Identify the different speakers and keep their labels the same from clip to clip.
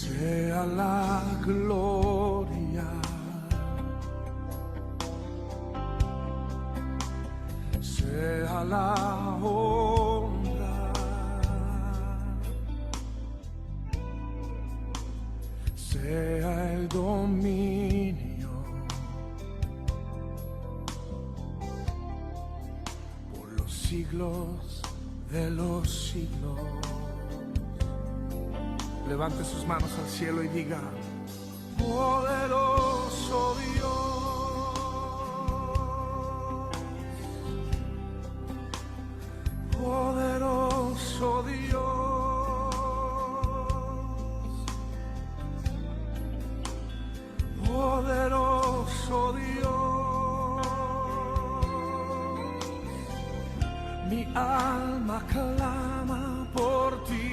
Speaker 1: sea la gloria, sea la honra, sea el dominio por los siglos de los siglos. Levante sus manos al cielo y diga: poderoso Dios, poderoso Dios, poderoso Dios. Mi alma clama por ti.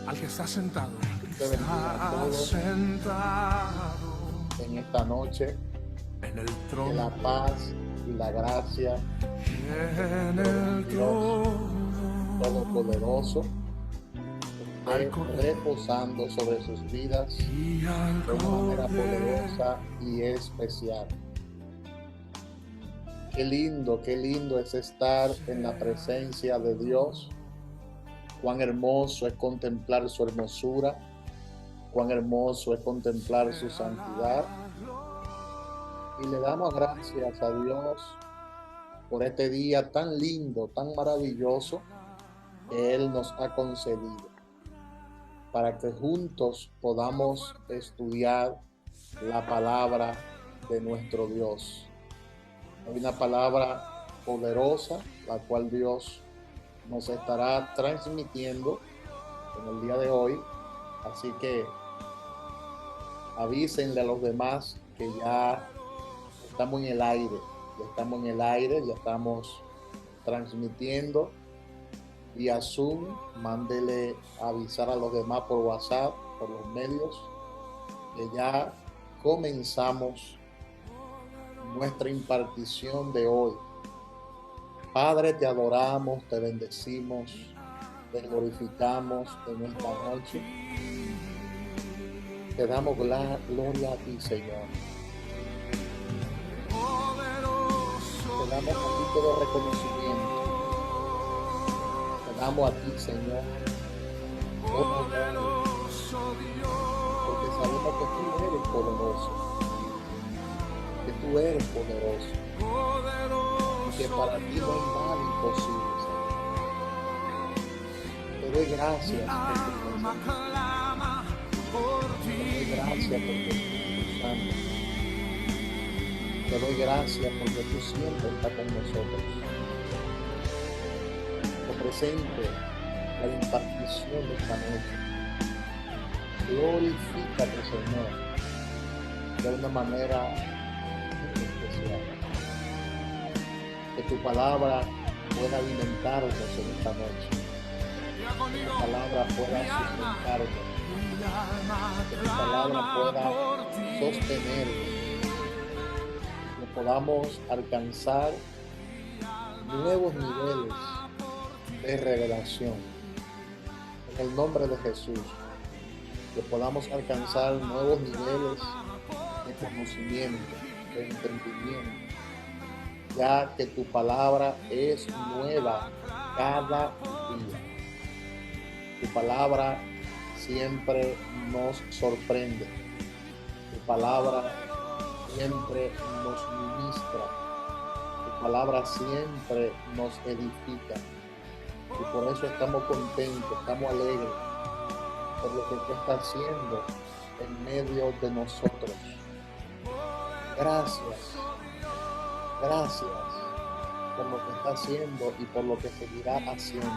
Speaker 1: Al que está sentado,
Speaker 2: Está sentado en esta noche,
Speaker 1: en el
Speaker 2: que
Speaker 1: trono,
Speaker 2: la paz y la gracia
Speaker 1: en el
Speaker 2: Dios
Speaker 1: trono,
Speaker 2: Todopoderoso
Speaker 1: al
Speaker 2: esté
Speaker 1: Cordero
Speaker 2: reposando sobre sus vidas
Speaker 1: y al
Speaker 2: de una manera
Speaker 1: Cordero.
Speaker 2: poderosa y especial. Qué lindo es estar en la presencia de Dios. Cuán hermoso es contemplar su hermosura, cuán hermoso es contemplar su santidad. Y le damos gracias a Dios por este día tan lindo, tan maravilloso que Él nos ha concedido, para que juntos podamos estudiar la palabra de nuestro Dios. Hay una palabra poderosa, la cual Dios nos estará transmitiendo en el día de hoy. Así que avísenle a los demás que ya estamos en el aire, ya estamos transmitiendo vía Zoom. Mándele a avisar a los demás por WhatsApp, por los medios, que ya comenzamos nuestra impartición de hoy. Padre, te adoramos, te bendecimos, te glorificamos en esta noche. Te damos gloria a ti, Señor. Te damos a ti todo reconocimiento. Te damos a ti, Señor, todo honor, porque sabemos que tú eres poderoso, que tú eres poderoso, y que para ti no hay nada imposible, Señor. Te doy gracias por tu presencia. Te doy gracias porque tú eres santo. Te doy gracias porque tú siempre estás con nosotros. Te presento la impartición de esta noche. Glorifícate, Señor, de una manera muy especial. Que tu palabra pueda alimentarnos en esta noche. Que tu palabra pueda sustentarnos. Que tu palabra pueda sostenernos. Que podamos alcanzar nuevos niveles de revelación. En el nombre de Jesús. Que podamos alcanzar nuevos niveles de conocimiento, de entendimiento, ya que tu palabra es nueva cada día. Tu palabra siempre nos sorprende. Tu palabra siempre nos ministra. Tu palabra siempre nos edifica. Y por eso estamos contentos, estamos alegres por lo que tú estás haciendo en medio de nosotros. Gracias por lo que está haciendo y por lo que seguirá haciendo.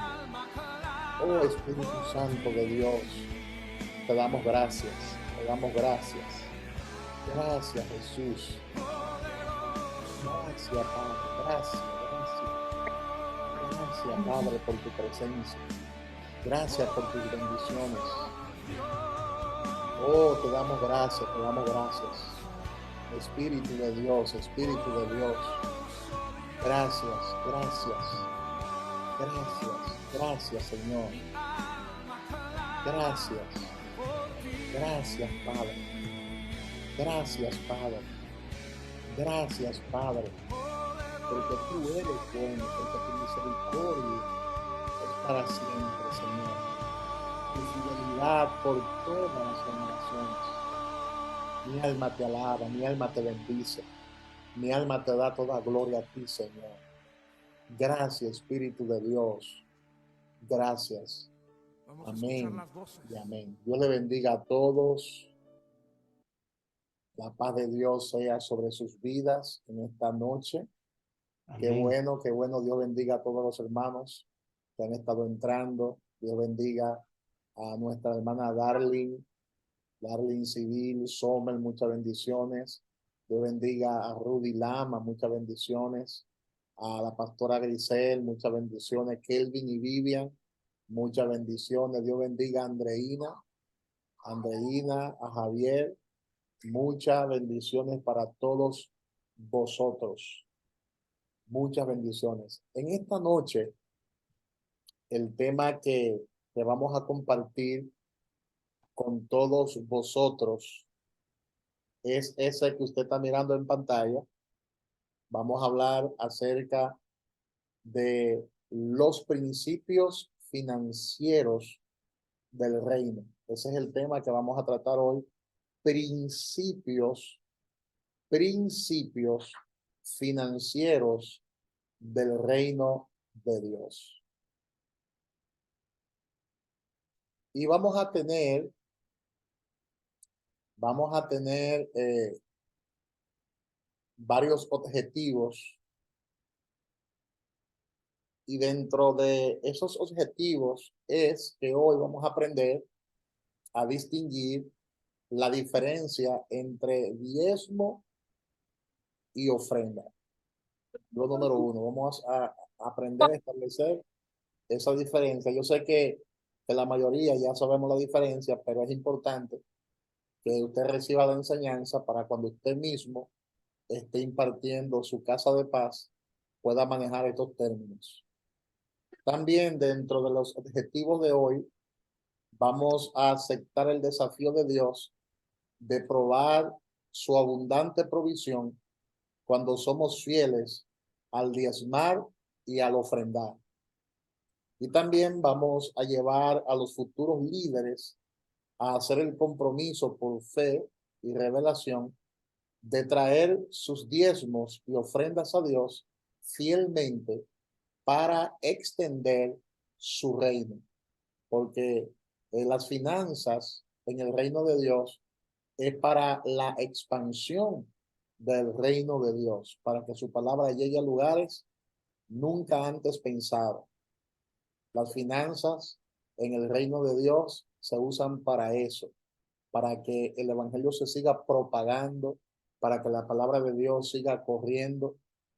Speaker 2: Oh Espíritu Santo de Dios, te damos gracias, te damos gracias. Gracias, Jesús. Gracias, Padre, gracias. Gracias, Padre, por tu presencia. Gracias por tus bendiciones. Oh, te damos gracias, te damos gracias. Espíritu de Dios, Espíritu de Dios. Gracias, gracias. Gracias, Señor. Gracias. Gracias, Padre. Gracias, Padre. Gracias, Padre. Porque tú eres bueno, porque tu misericordia es para siempre, Señor. Tu fidelidad por todas las generaciones. Mi alma te alaba, mi alma te bendice. Mi alma te da toda gloria a ti, Señor. Gracias, Espíritu de Dios. Gracias.
Speaker 1: Vamos a escuchar
Speaker 2: Amén
Speaker 1: las voces.
Speaker 2: y amén. Dios le bendiga a todos. La paz de Dios sea sobre sus vidas en esta noche. Qué
Speaker 3: Amén.
Speaker 2: bueno. Dios bendiga a todos los hermanos que han estado entrando. Dios bendiga a nuestra hermana Darling Civil, Sommer, muchas bendiciones. Dios bendiga a Rudy Lama, muchas bendiciones. A la pastora Grisel, muchas bendiciones. Kelvin y Vivian, muchas bendiciones. Dios bendiga a Andreina, a Javier, muchas bendiciones para todos vosotros. Muchas bendiciones. En esta noche, el tema que vamos a compartir con todos vosotros es ese que usted está mirando en pantalla. Vamos a hablar acerca de los principios financieros del reino. Ese es el tema que vamos a tratar hoy. Principios financieros del reino de Dios. Y vamos a tener varios objetivos, y dentro de esos objetivos es que hoy vamos a aprender a distinguir la diferencia entre diezmo y ofrenda. Lo número uno, vamos a aprender a establecer esa diferencia. Yo sé que la mayoría ya sabemos la diferencia, pero es importante que usted reciba la enseñanza para cuando usted mismo esté impartiendo su casa de paz, pueda manejar estos términos. También dentro de los objetivos de hoy, vamos a aceptar el desafío de Dios de probar su abundante provisión cuando somos fieles al diezmar y al ofrendar. Y también vamos a llevar a los futuros líderes a hacer el compromiso por fe y revelación de traer sus diezmos y ofrendas a Dios fielmente para extender su reino. Porque las finanzas en el reino de Dios es para la expansión del reino de Dios, para que su palabra llegue a lugares nunca antes pensados. Las finanzas en el reino de Dios se usan para eso, para que el evangelio se siga propagando, para que la palabra de Dios siga corriendo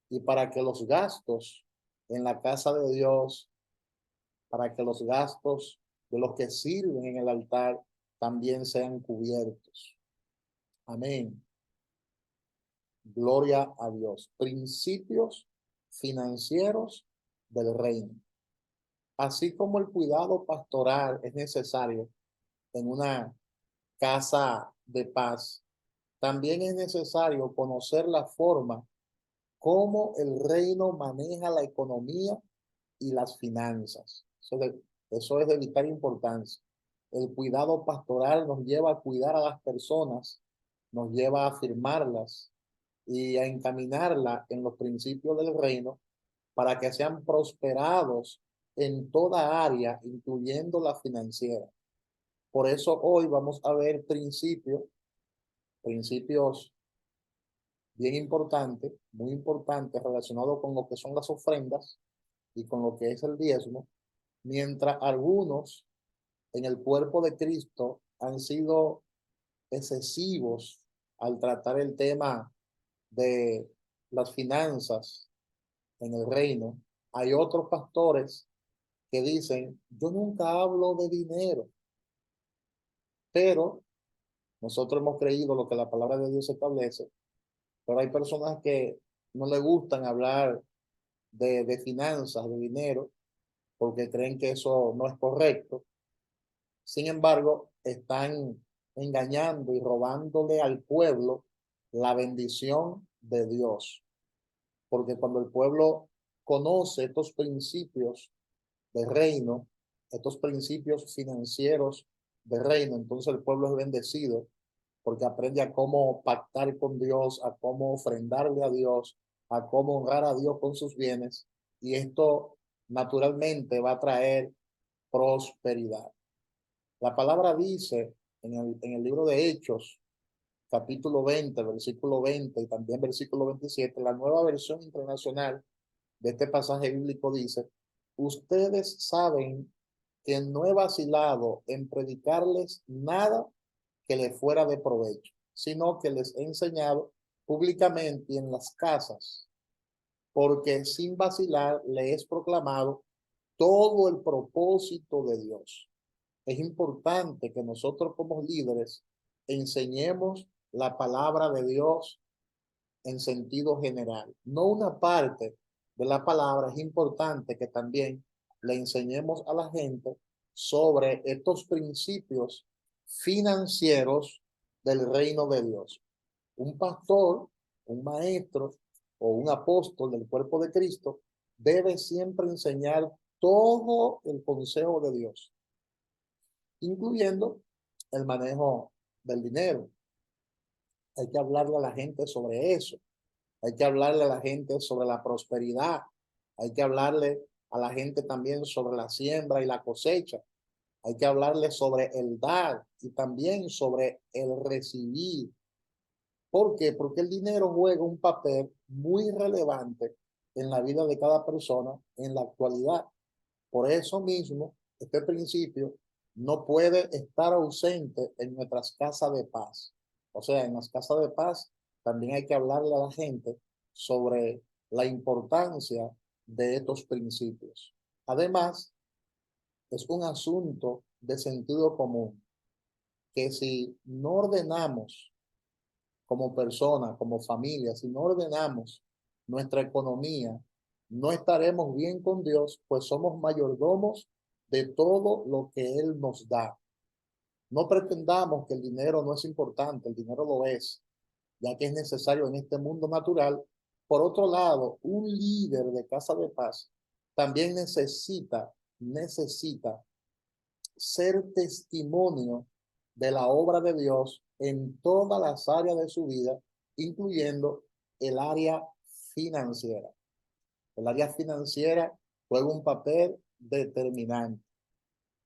Speaker 2: y para que los gastos en la casa de Dios, para que los gastos de los que sirven en el altar también sean cubiertos. Amén. Gloria a Dios. Principios financieros del reino. Así como el cuidado pastoral es necesario en una casa de paz, también es necesario conocer la forma cómo el reino maneja la economía y las finanzas. Eso es de vital importancia. El cuidado pastoral nos lleva a cuidar a las personas, nos lleva a afirmarlas y a encaminarla en los principios del reino para que sean prosperados en toda área, incluyendo la financiera. Por eso hoy vamos a ver principios bien importantes, muy importantes relacionados con lo que son las ofrendas y con lo que es el diezmo, mientras algunos en el cuerpo de Cristo han sido excesivos al tratar el tema de las finanzas en el reino. Hay otros pastores que dicen, yo nunca hablo de dinero, pero nosotros hemos creído lo que la palabra de Dios establece, pero hay personas que no les gustan hablar de finanzas, de dinero, porque creen que eso no es correcto. Sin embargo, están engañando y robándole al pueblo la bendición de Dios, porque cuando el pueblo conoce estos principios de reino, estos principios financieros de reino, entonces el pueblo es bendecido porque aprende a cómo pactar con Dios, a cómo ofrendarle a Dios, a cómo honrar a Dios con sus bienes, y esto naturalmente va a traer prosperidad. La palabra dice en el libro de Hechos, capítulo 20, versículo 20 y también versículo 27, la nueva versión internacional de este pasaje bíblico dice: ustedes saben que no he vacilado en predicarles nada que les fuera de provecho, sino que les he enseñado públicamente y en las casas, porque sin vacilar les he proclamado todo el propósito de Dios. Es importante que nosotros como líderes enseñemos la palabra de Dios en sentido general, no una parte de la palabra. Es importante que también le enseñemos a la gente sobre estos principios financieros del reino de Dios. Un pastor, un maestro o un apóstol del cuerpo de Cristo debe siempre enseñar todo el consejo de Dios, incluyendo el manejo del dinero. Hay que hablarle a la gente sobre eso. Hay que hablarle a la gente sobre la prosperidad. Hay que hablarle a la gente también sobre la siembra y la cosecha. Hay que hablarle sobre el dar y también sobre el recibir. ¿Por qué? Porque el dinero juega un papel muy relevante en la vida de cada persona en la actualidad. Por eso mismo, este principio no puede estar ausente en nuestras casas de paz. O sea, en las casas de paz también hay que hablarle a la gente sobre la importancia de estos principios. Además, es un asunto de sentido común que si no ordenamos como persona, como familia, si no ordenamos nuestra economía, no estaremos bien con Dios, pues somos mayordomos de todo lo que Él nos da. No pretendamos que el dinero no es importante, el dinero lo es, ya que es necesario en este mundo natural. Por otro lado, un líder de casa de paz también necesita ser testimonio de la obra de Dios en todas las áreas de su vida, incluyendo el área financiera. El área financiera juega un papel determinante.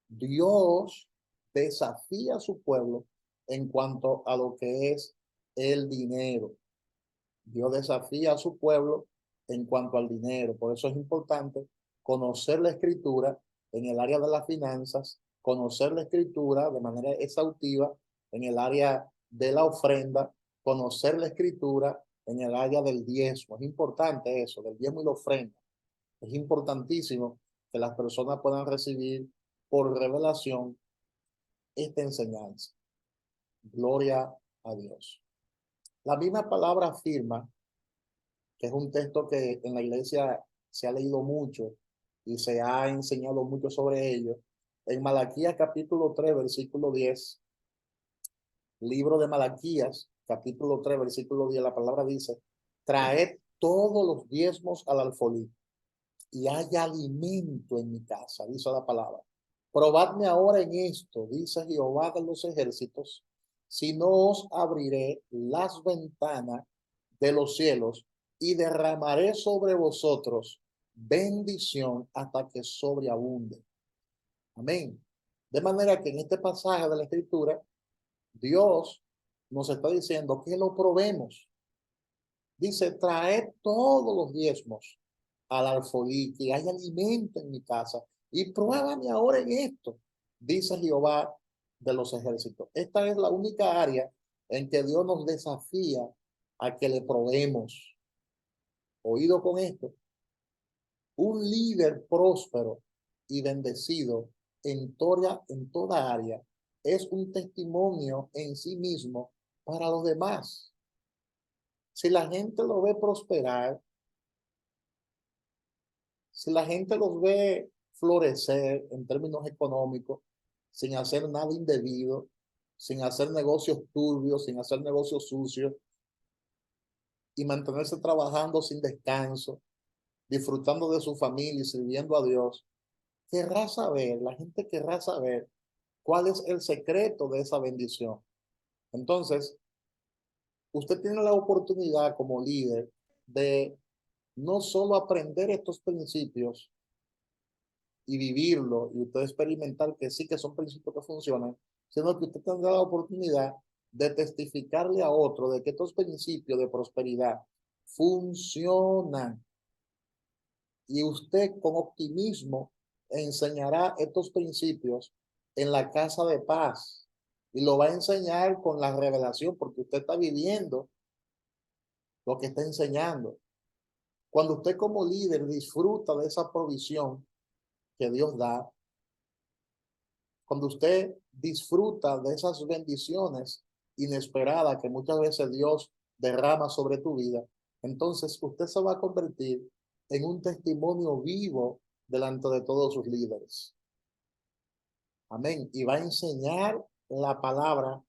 Speaker 2: Dios desafía a su pueblo en cuanto a lo que es el dinero. Dios desafía a su pueblo en cuanto al dinero. Por eso es importante conocer la escritura en el área de las finanzas, conocer la escritura de manera exhaustiva en el área de la ofrenda, conocer la escritura en el área del diezmo. Es importante eso, del diezmo y la ofrenda. Es importantísimo que las personas puedan recibir por revelación esta enseñanza. Gloria a Dios. La misma palabra afirma, que es un texto que en la iglesia se ha leído mucho y se ha enseñado mucho sobre ello. En Malaquías capítulo 3, versículo 10, libro de Malaquías, capítulo 3, versículo 10, la palabra dice: traed todos los diezmos al alfolí y haya alimento en mi casa, dice la palabra. Probadme ahora en esto, dice Jehová de los ejércitos, si no os abriré las ventanas de los cielos y derramaré sobre vosotros bendición hasta que sobreabunde. Amén. De manera que en este pasaje de la Escritura, Dios nos está diciendo que lo probemos. Dice: traed todos los diezmos al alfolí, que hay alimento en mi casa, y pruébame ahora en esto, dice Jehová de los ejércitos. Esta es la única área en que Dios nos desafía a que le probemos. Oído con esto: un líder próspero y bendecido en toda área es un testimonio en sí mismo para los demás. Si la gente lo ve prosperar, si la gente los ve florecer en términos económicos sin hacer nada indebido, sin hacer negocios turbios, sin hacer negocios sucios y mantenerse trabajando sin descanso, disfrutando de su familia y sirviendo a Dios, la gente querrá saber cuál es el secreto de esa bendición. Entonces, usted tiene la oportunidad como líder de no solo aprender estos principios y vivirlo y usted experimentar que sí que son principios que funcionan, sino que usted tendrá la oportunidad de testificarle a otro de que estos principios de prosperidad funcionan y usted con optimismo enseñará estos principios en la casa de paz y lo va a enseñar con la revelación porque usted está viviendo lo que está enseñando. Cuando usted como líder disfruta de esa provisión que Dios da, cuando usted disfruta de esas bendiciones inesperadas que muchas veces Dios derrama sobre tu vida, entonces usted se va a convertir en un testimonio vivo delante de todos sus líderes. Amén. Y va a enseñar la palabra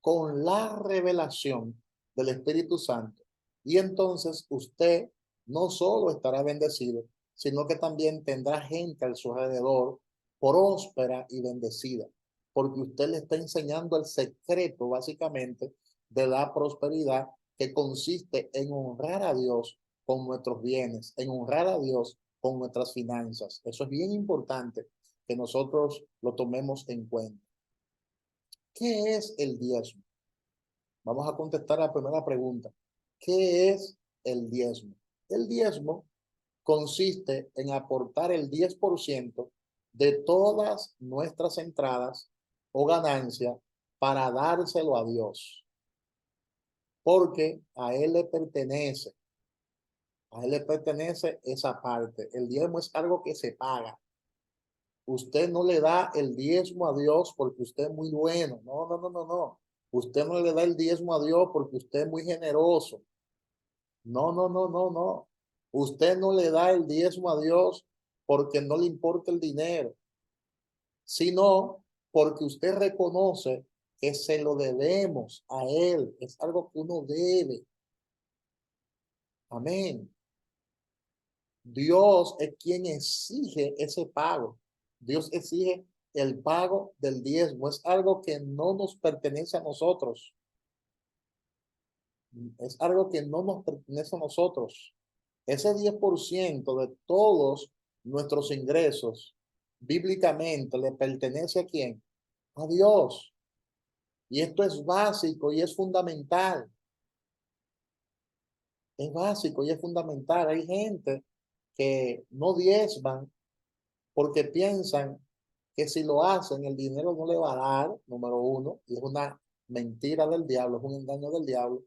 Speaker 2: con la revelación del Espíritu Santo. Y entonces usted no solo estará bendecido, sino que también tendrá gente a su alrededor próspera y bendecida, porque usted le está enseñando el secreto básicamente de la prosperidad que consiste en honrar a Dios con nuestros bienes, en honrar a Dios con nuestras finanzas. Eso es bien importante que nosotros lo tomemos en cuenta. ¿Qué es el diezmo? Vamos a contestar la primera pregunta. ¿Qué es el diezmo? El diezmo consiste en aportar el 10% de todas nuestras entradas o ganancias para dárselo a Dios, porque a Él le pertenece esa parte. El diezmo es algo que se paga. Usted no le da el diezmo a Dios porque usted es muy bueno. No, no, no, no, no. Usted no le da el diezmo a Dios porque usted es muy generoso. No, no, no, no, no. Usted no le da el diezmo a Dios porque no le importa el dinero, sino porque usted reconoce que se lo debemos a Él. Es algo que uno debe. Amén. Dios es quien exige ese pago. Dios exige el pago del diezmo. Es algo que no nos pertenece a nosotros. Es algo que no nos pertenece a nosotros. Ese 10% de todos nuestros ingresos, bíblicamente, le pertenece ¿a quién? A Dios. Y esto es básico y es fundamental. Es básico y es fundamental. Hay gente que no diezman porque piensan que si lo hacen el dinero no le va a dar, número uno, y es una mentira del diablo, es un engaño del diablo.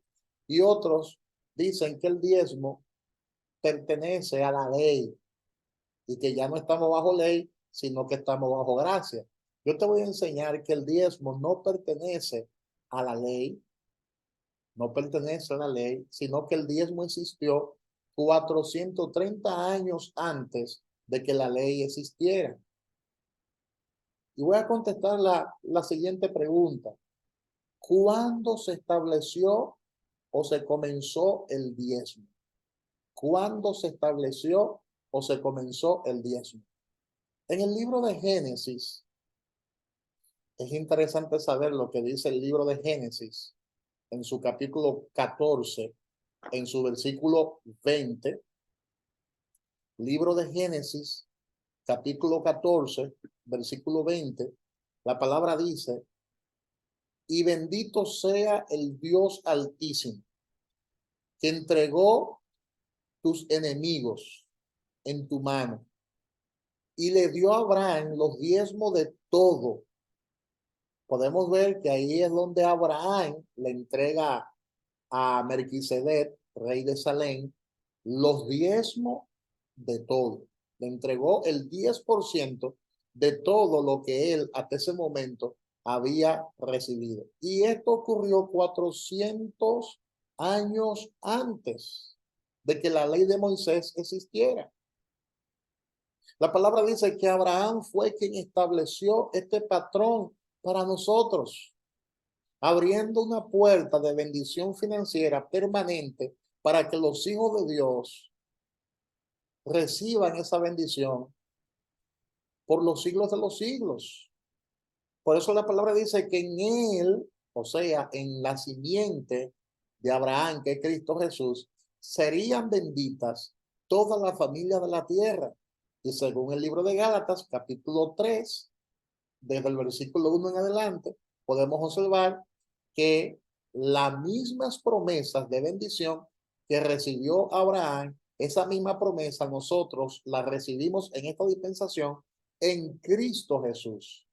Speaker 2: Y otros dicen que el diezmo pertenece a la ley y que ya no estamos bajo ley, sino que estamos bajo gracia. Yo te voy a enseñar que el diezmo no pertenece a la ley, no pertenece a la ley, sino que el diezmo existió 430 años antes de que la ley existiera. Y voy a contestar la siguiente pregunta. ¿Cuándo se estableció o se comenzó el diezmo? ¿Cuándo se estableció o se comenzó el diezmo? En el libro de Génesis, es interesante saber lo que dice el libro de Génesis en su capítulo 14, en su versículo 20. Libro de Génesis, capítulo 14, versículo 20. La palabra dice: y bendito sea el Dios Altísimo, que entregó tus enemigos en tu mano y le dio a Abraham los diezmos de todo. Podemos ver que ahí es donde Abraham le entrega a Melquisedec, rey de Salem, los diezmos de todo. Le entregó el 10% de todo lo que él hasta ese momento había recibido. Y esto ocurrió 400 años antes de que la ley de Moisés existiera. La palabra dice que Abraham fue quien estableció este patrón para nosotros, abriendo una puerta de bendición financiera permanente para que los hijos de Dios reciban esa bendición por los siglos de los siglos. Por eso la palabra dice que en él, o sea, en la simiente de Abraham, que es Cristo Jesús, serían benditas toda la familia de la tierra. Y según el libro de Gálatas, capítulo 3, desde el versículo 1 en adelante, podemos observar que las mismas promesas de bendición que recibió Abraham, esa misma promesa nosotros la recibimos en esta dispensación en Cristo Jesús.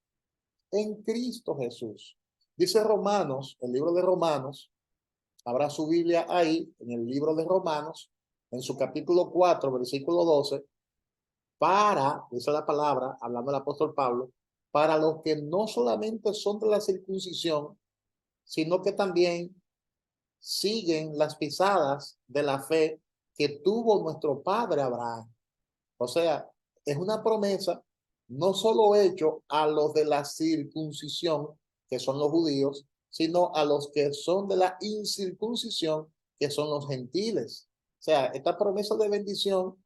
Speaker 2: En Cristo Jesús. Dice Romanos, el libro de Romanos, habrá su Biblia ahí, en el libro de Romanos, en su capítulo 4, versículo 12, dice la palabra, hablando el apóstol Pablo, para los que no solamente son de la circuncisión, sino que también siguen las pisadas de la fe que tuvo nuestro padre Abraham. O sea, es una promesa no solo hecho a los de la circuncisión, que son los judíos, sino a los que son de la incircuncisión, que son los gentiles. O sea, esta promesa de bendición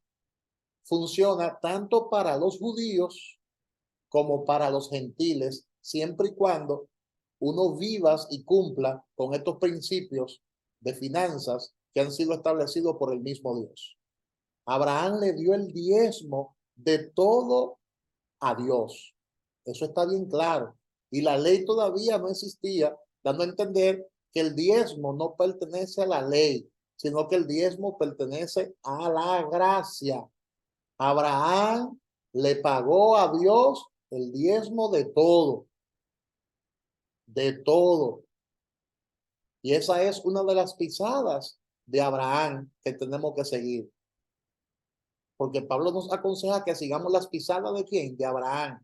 Speaker 2: funciona tanto para los judíos como para los gentiles, siempre y cuando uno vivas y cumpla con estos principios de finanzas que han sido establecidos por el mismo Dios. Abraham le dio el diezmo de todo a Dios. Eso está bien claro. Y la ley todavía no existía, dando a entender que el diezmo no pertenece a la ley, sino que el diezmo pertenece a la gracia. Abraham le pagó a Dios el diezmo de todo, de todo. Y esa es una de las pisadas de Abraham que tenemos que seguir. Porque Pablo nos aconseja que sigamos las pisadas de ¿quién? De Abraham.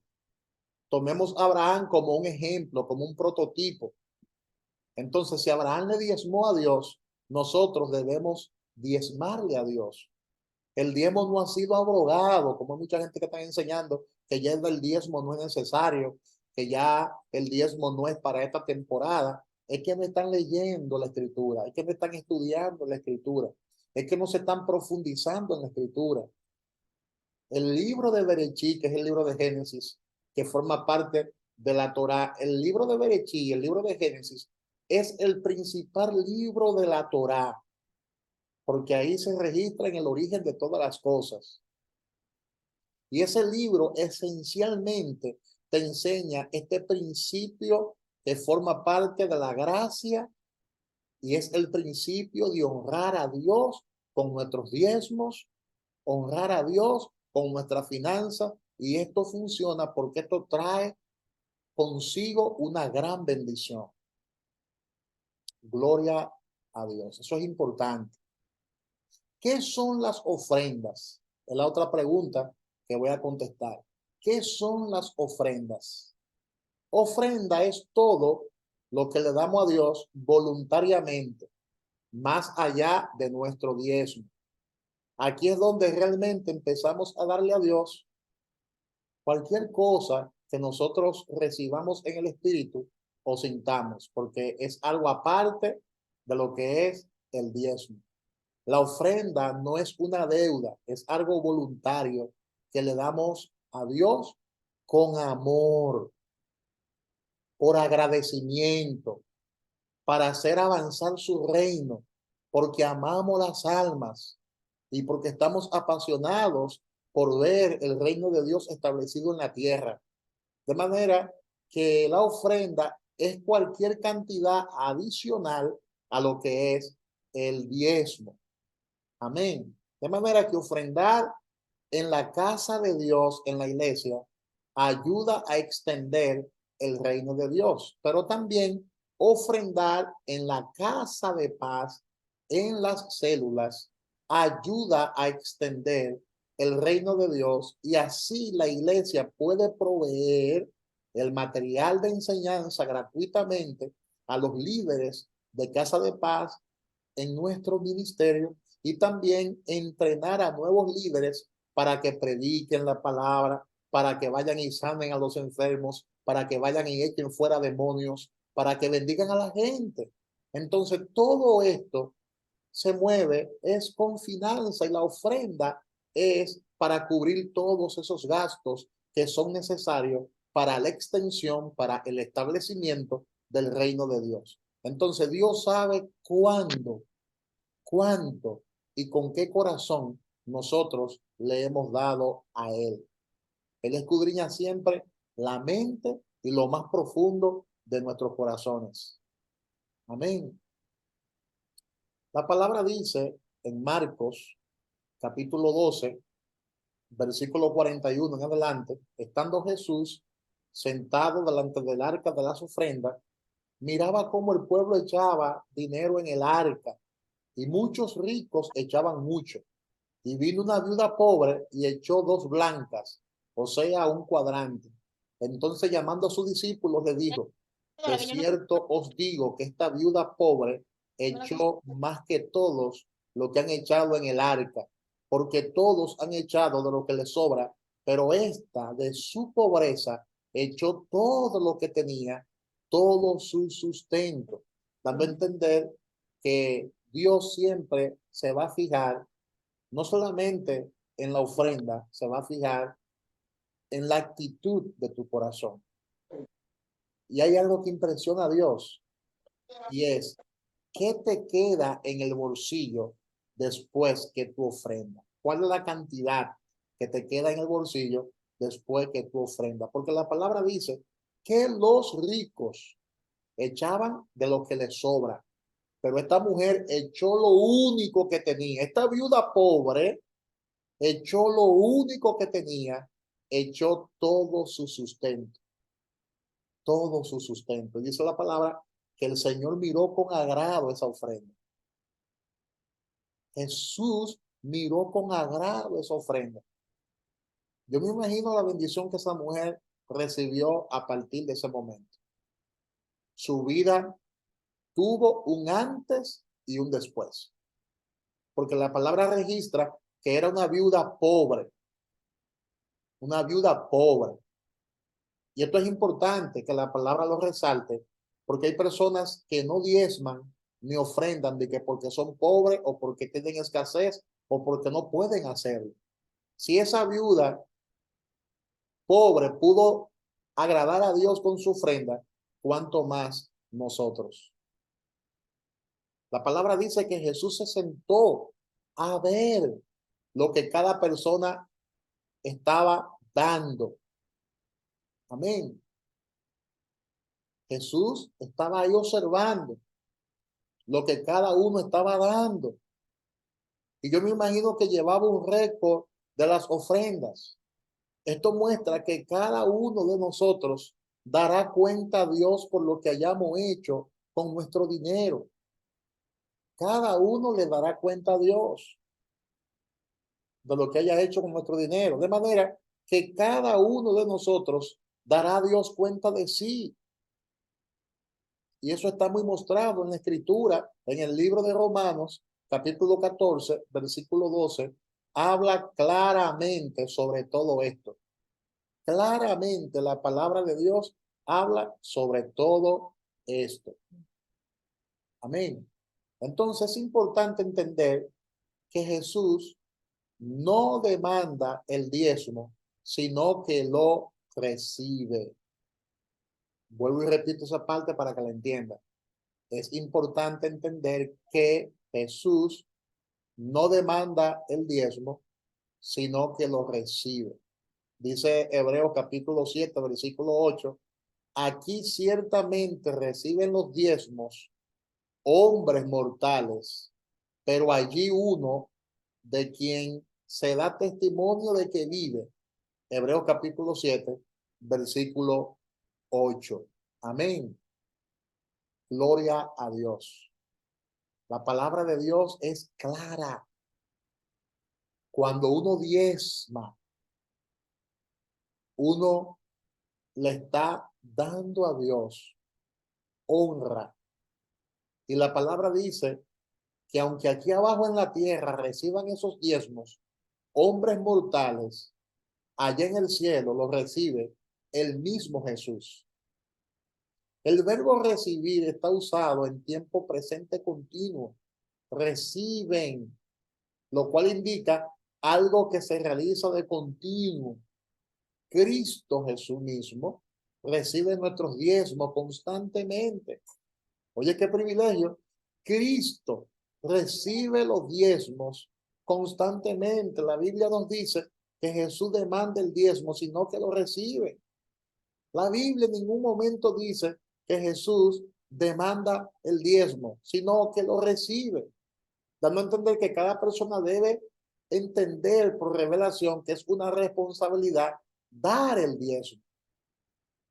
Speaker 2: Tomemos a Abraham como un ejemplo, como un prototipo. Entonces, si Abraham le diezmó a Dios, nosotros debemos diezmarle a Dios. El diezmo no ha sido abrogado, como hay mucha gente que está enseñando que ya el diezmo no es necesario, que ya el diezmo no es para esta temporada. Es que no están leyendo la escritura, es que no están estudiando la escritura, es que no se están profundizando en la escritura. El libro de Berechí, que es el libro de Génesis, que forma parte de la Torá, el libro de Berechí, el libro de Génesis, es el principal libro de la Torá, porque ahí se registra en el origen de todas las cosas. Y ese libro esencialmente te enseña este principio que forma parte de la gracia y es el principio de honrar a Dios con nuestros diezmos, honrar a Dios con nuestra finanza, y esto funciona porque esto trae consigo una gran bendición. Gloria a Dios. Eso es importante. ¿Qué son las ofrendas? Es la otra pregunta que voy a contestar. ¿Qué son las ofrendas? Ofrenda es todo lo que le damos a Dios voluntariamente, más allá de nuestro diezmo. Aquí es donde realmente empezamos a darle a Dios cualquier cosa que nosotros recibamos en el Espíritu o sintamos, porque es algo aparte de lo que es el diezmo. La ofrenda no es una deuda, es algo voluntario que le damos a Dios con amor, por agradecimiento, para hacer avanzar su reino, porque amamos las almas y porque estamos apasionados por ver el reino de Dios establecido en la tierra. De manera que la ofrenda es cualquier cantidad adicional a lo que es el diezmo. Amén. De manera que ofrendar en la casa de Dios, en la iglesia, ayuda a extender el reino de Dios, pero también ofrendar en la casa de paz, en las células, ayuda a extender el reino de Dios y así la iglesia puede proveer el material de enseñanza gratuitamente a los líderes de casa de paz en nuestro ministerio y también entrenar a nuevos líderes para que prediquen la palabra, para que vayan y sanen a los enfermos, para que vayan y echen fuera demonios, para que bendigan a la gente. Entonces, todo esto se mueve es con finanza y la ofrenda es para cubrir todos esos gastos que son necesarios para la extensión, para el establecimiento del reino de Dios. Entonces Dios sabe cuándo, cuánto y con qué corazón nosotros le hemos dado a Él. Él escudriña siempre la mente y lo más profundo de nuestros corazones. Amén. La palabra dice en Marcos, capítulo 12, versículo 41 en adelante, estando Jesús sentado delante del arca de las ofrendas, miraba cómo el pueblo echaba dinero en el arca y muchos ricos echaban mucho. Y vino una viuda pobre y echó 2 blancas, o sea, un cuadrante. Entonces llamando a sus discípulos le dijo, de cierto os digo que esta viuda pobre echó más que todos lo que han echado en el arca, porque todos han echado de lo que les sobra, pero esta de su pobreza echó todo lo que tenía, todo su sustento, dando a entender que Dios siempre se va a fijar no solamente en la ofrenda, se va a fijar en la actitud de tu corazón. Y hay algo que impresiona a Dios y es, ¿qué te queda en el bolsillo después que tu ofrenda? ¿Cuál es la cantidad que te queda en el bolsillo después que tu ofrenda? Porque la palabra dice que los ricos echaban de lo que les sobra, pero esta mujer echó lo único que tenía. Esta viuda pobre echó lo único que tenía, echó todo su sustento, todo su sustento. Y dice la palabra que el Señor miró con agrado esa ofrenda. Jesús miró con agrado esa ofrenda. Yo me imagino la bendición que esa mujer recibió a partir de ese momento. Su vida tuvo un antes y un después. Porque la palabra registra que era una viuda pobre. Una viuda pobre. Y esto es importante que la palabra lo resalte, porque hay personas que no diezman ni ofrendan de que porque son pobres o porque tienen escasez o porque no pueden hacerlo. Si esa viuda pobre pudo agradar a Dios con su ofrenda, ¿cuánto más nosotros? La palabra dice que Jesús se sentó a ver lo que cada persona estaba dando. Amén. Jesús estaba ahí observando lo que cada uno estaba dando. Y yo me imagino que llevaba un récord de las ofrendas. Esto muestra que cada uno de nosotros dará cuenta a Dios por lo que hayamos hecho con nuestro dinero. Cada uno le dará cuenta a Dios de lo que haya hecho con nuestro dinero. De manera que cada uno de nosotros dará a Dios cuenta de sí. Y eso está muy mostrado en la Escritura, en el libro de Romanos, capítulo 14, versículo 12, habla claramente sobre todo esto. Claramente la palabra de Dios habla sobre todo esto. Amén. Entonces es importante entender que Jesús no demanda el diezmo, sino que lo recibe. Vuelvo y repito esa parte para que la entienda. Es importante entender que Jesús no demanda el diezmo, sino que lo recibe. Dice Hebreos capítulo 7, versículo 8, aquí ciertamente reciben los diezmos hombres mortales, pero allí uno de quien se da testimonio de que vive. Hebreos capítulo 7, versículo 8. Amén. Gloria a Dios. La palabra de Dios es clara. Cuando uno diezma, uno le está dando a Dios honra. Y la palabra dice que aunque aquí abajo en la tierra reciban esos diezmos, hombres mortales, allá en el cielo lo recibe el mismo Jesús. El verbo recibir está usado en tiempo presente continuo. Reciben, lo cual indica algo que se realiza de continuo. Cristo Jesús mismo recibe nuestros diezmos constantemente. Oye, qué privilegio. Cristo recibe los diezmos constantemente. La Biblia nos dice que Jesús demanda el diezmo, sino que lo recibe. La Biblia en ningún momento dice que Jesús demanda el diezmo, sino que lo recibe, dando a entender que cada persona debe entender por revelación que es una responsabilidad dar el diezmo,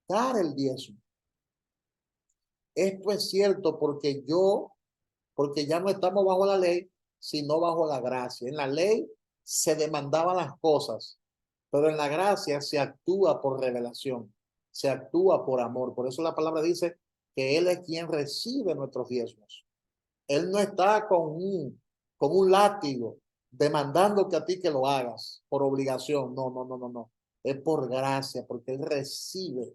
Speaker 2: dar el diezmo. Esto es cierto porque ya no estamos bajo la ley, sino bajo la gracia. En la ley se demandaban las cosas, pero en la gracia se actúa por revelación, se actúa por amor. Por eso la palabra dice que Él es quien recibe nuestros diezmos. Él no está con un látigo demandándote a ti que lo hagas por obligación. No, no, no, no, no. Es por gracia, porque Él recibe,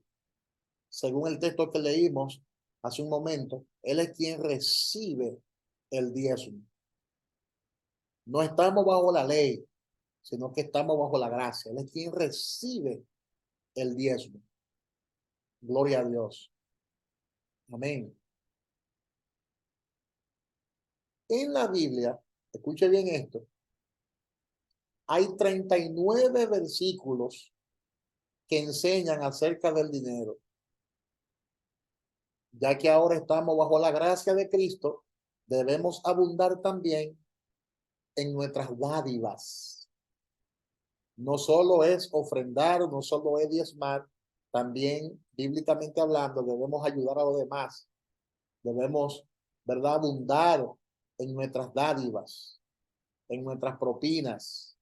Speaker 2: según el texto que leímos hace un momento, Él es quien recibe el diezmo. No estamos bajo la ley, sino que estamos bajo la gracia. Él es quien recibe el diezmo. Gloria a Dios. Amén. En la Biblia, escuche bien esto, hay 39 versículos que enseñan acerca del dinero. Ya que ahora estamos bajo la gracia de Cristo, debemos abundar también en nuestras dádivas. No solo es ofrendar, no solo es diezmar, también bíblicamente hablando debemos ayudar a los demás. Debemos, ¿verdad?, abundar en nuestras dádivas, en nuestras propinas,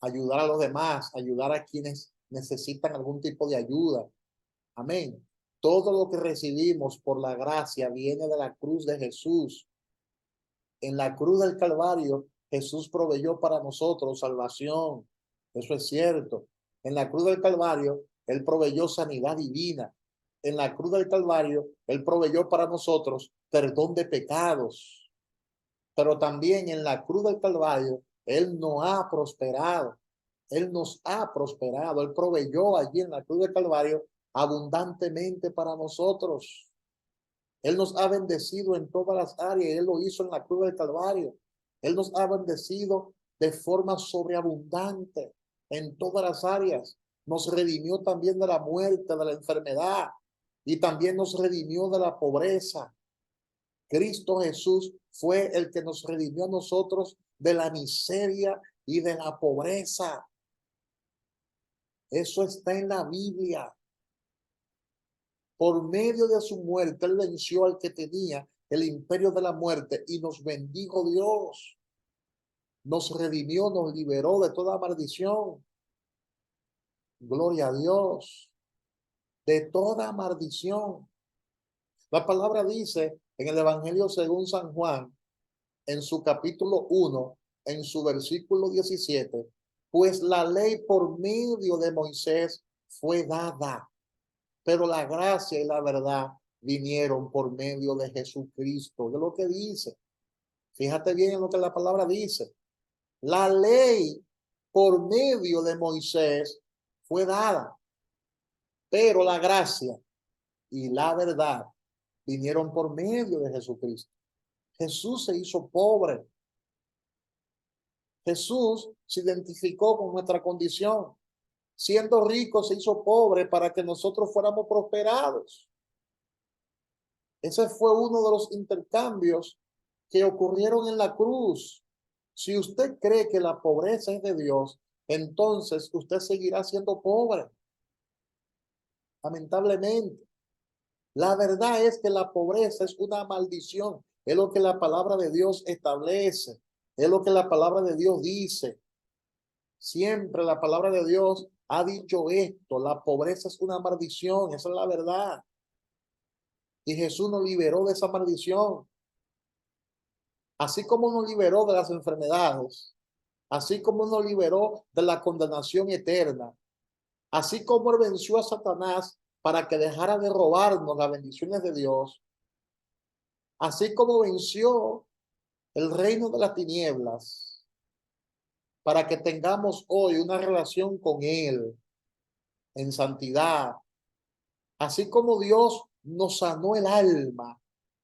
Speaker 2: ayudar a los demás, ayudar a quienes necesitan algún tipo de ayuda. Amén. Todo lo que recibimos por la gracia viene de la cruz de Jesús. En la cruz del Calvario, Jesús proveyó para nosotros salvación. Eso es cierto. En la cruz del Calvario, Él proveyó sanidad divina. En la cruz del Calvario, Él proveyó para nosotros perdón de pecados. Pero también en la cruz del Calvario, Él nos ha prosperado. Él nos ha prosperado. Él proveyó allí en la cruz del Calvario abundantemente para nosotros. Él nos ha bendecido en todas las áreas. Él lo hizo en la cruz del Calvario. Él nos ha bendecido de forma sobreabundante en todas las áreas. Nos redimió también de la muerte, de la enfermedad, y también nos redimió de la pobreza. Cristo Jesús fue el que nos redimió a nosotros de la miseria y de la pobreza. Eso está en la Biblia. Por medio de su muerte, Él venció al que tenía el imperio de la muerte y nos bendijo Dios. Nos redimió, nos liberó de toda maldición. Gloria a Dios. De toda maldición. La palabra dice en el Evangelio según San Juan, en su capítulo 1, en su versículo 17, pues la ley por medio de Moisés fue dada, pero la gracia y la verdad vinieron por medio de Jesucristo. De lo que dice. Fíjate bien en lo que la palabra dice. La ley por medio de Moisés fue dada, pero la gracia y la verdad vinieron por medio de Jesucristo. Jesús se hizo pobre. Jesús se identificó con nuestra condición. Siendo rico se hizo pobre para que nosotros fuéramos prosperados. Ese fue uno de los intercambios que ocurrieron en la cruz. Si usted cree que la pobreza es de Dios, entonces usted seguirá siendo pobre. Lamentablemente. La verdad es que la pobreza es una maldición. Es lo que la palabra de Dios establece. Es lo que la palabra de Dios dice. Siempre la palabra de Dios ha dicho esto. La pobreza es una maldición. Esa es la verdad. Y Jesús nos liberó de esa maldición. Así como nos liberó de las enfermedades, así como nos liberó de la condenación eterna, así como Él venció a Satanás para que dejara de robarnos las bendiciones de Dios, así como venció el reino de las tinieblas, para que tengamos hoy una relación con Él en santidad, así como Dios nos sanó el alma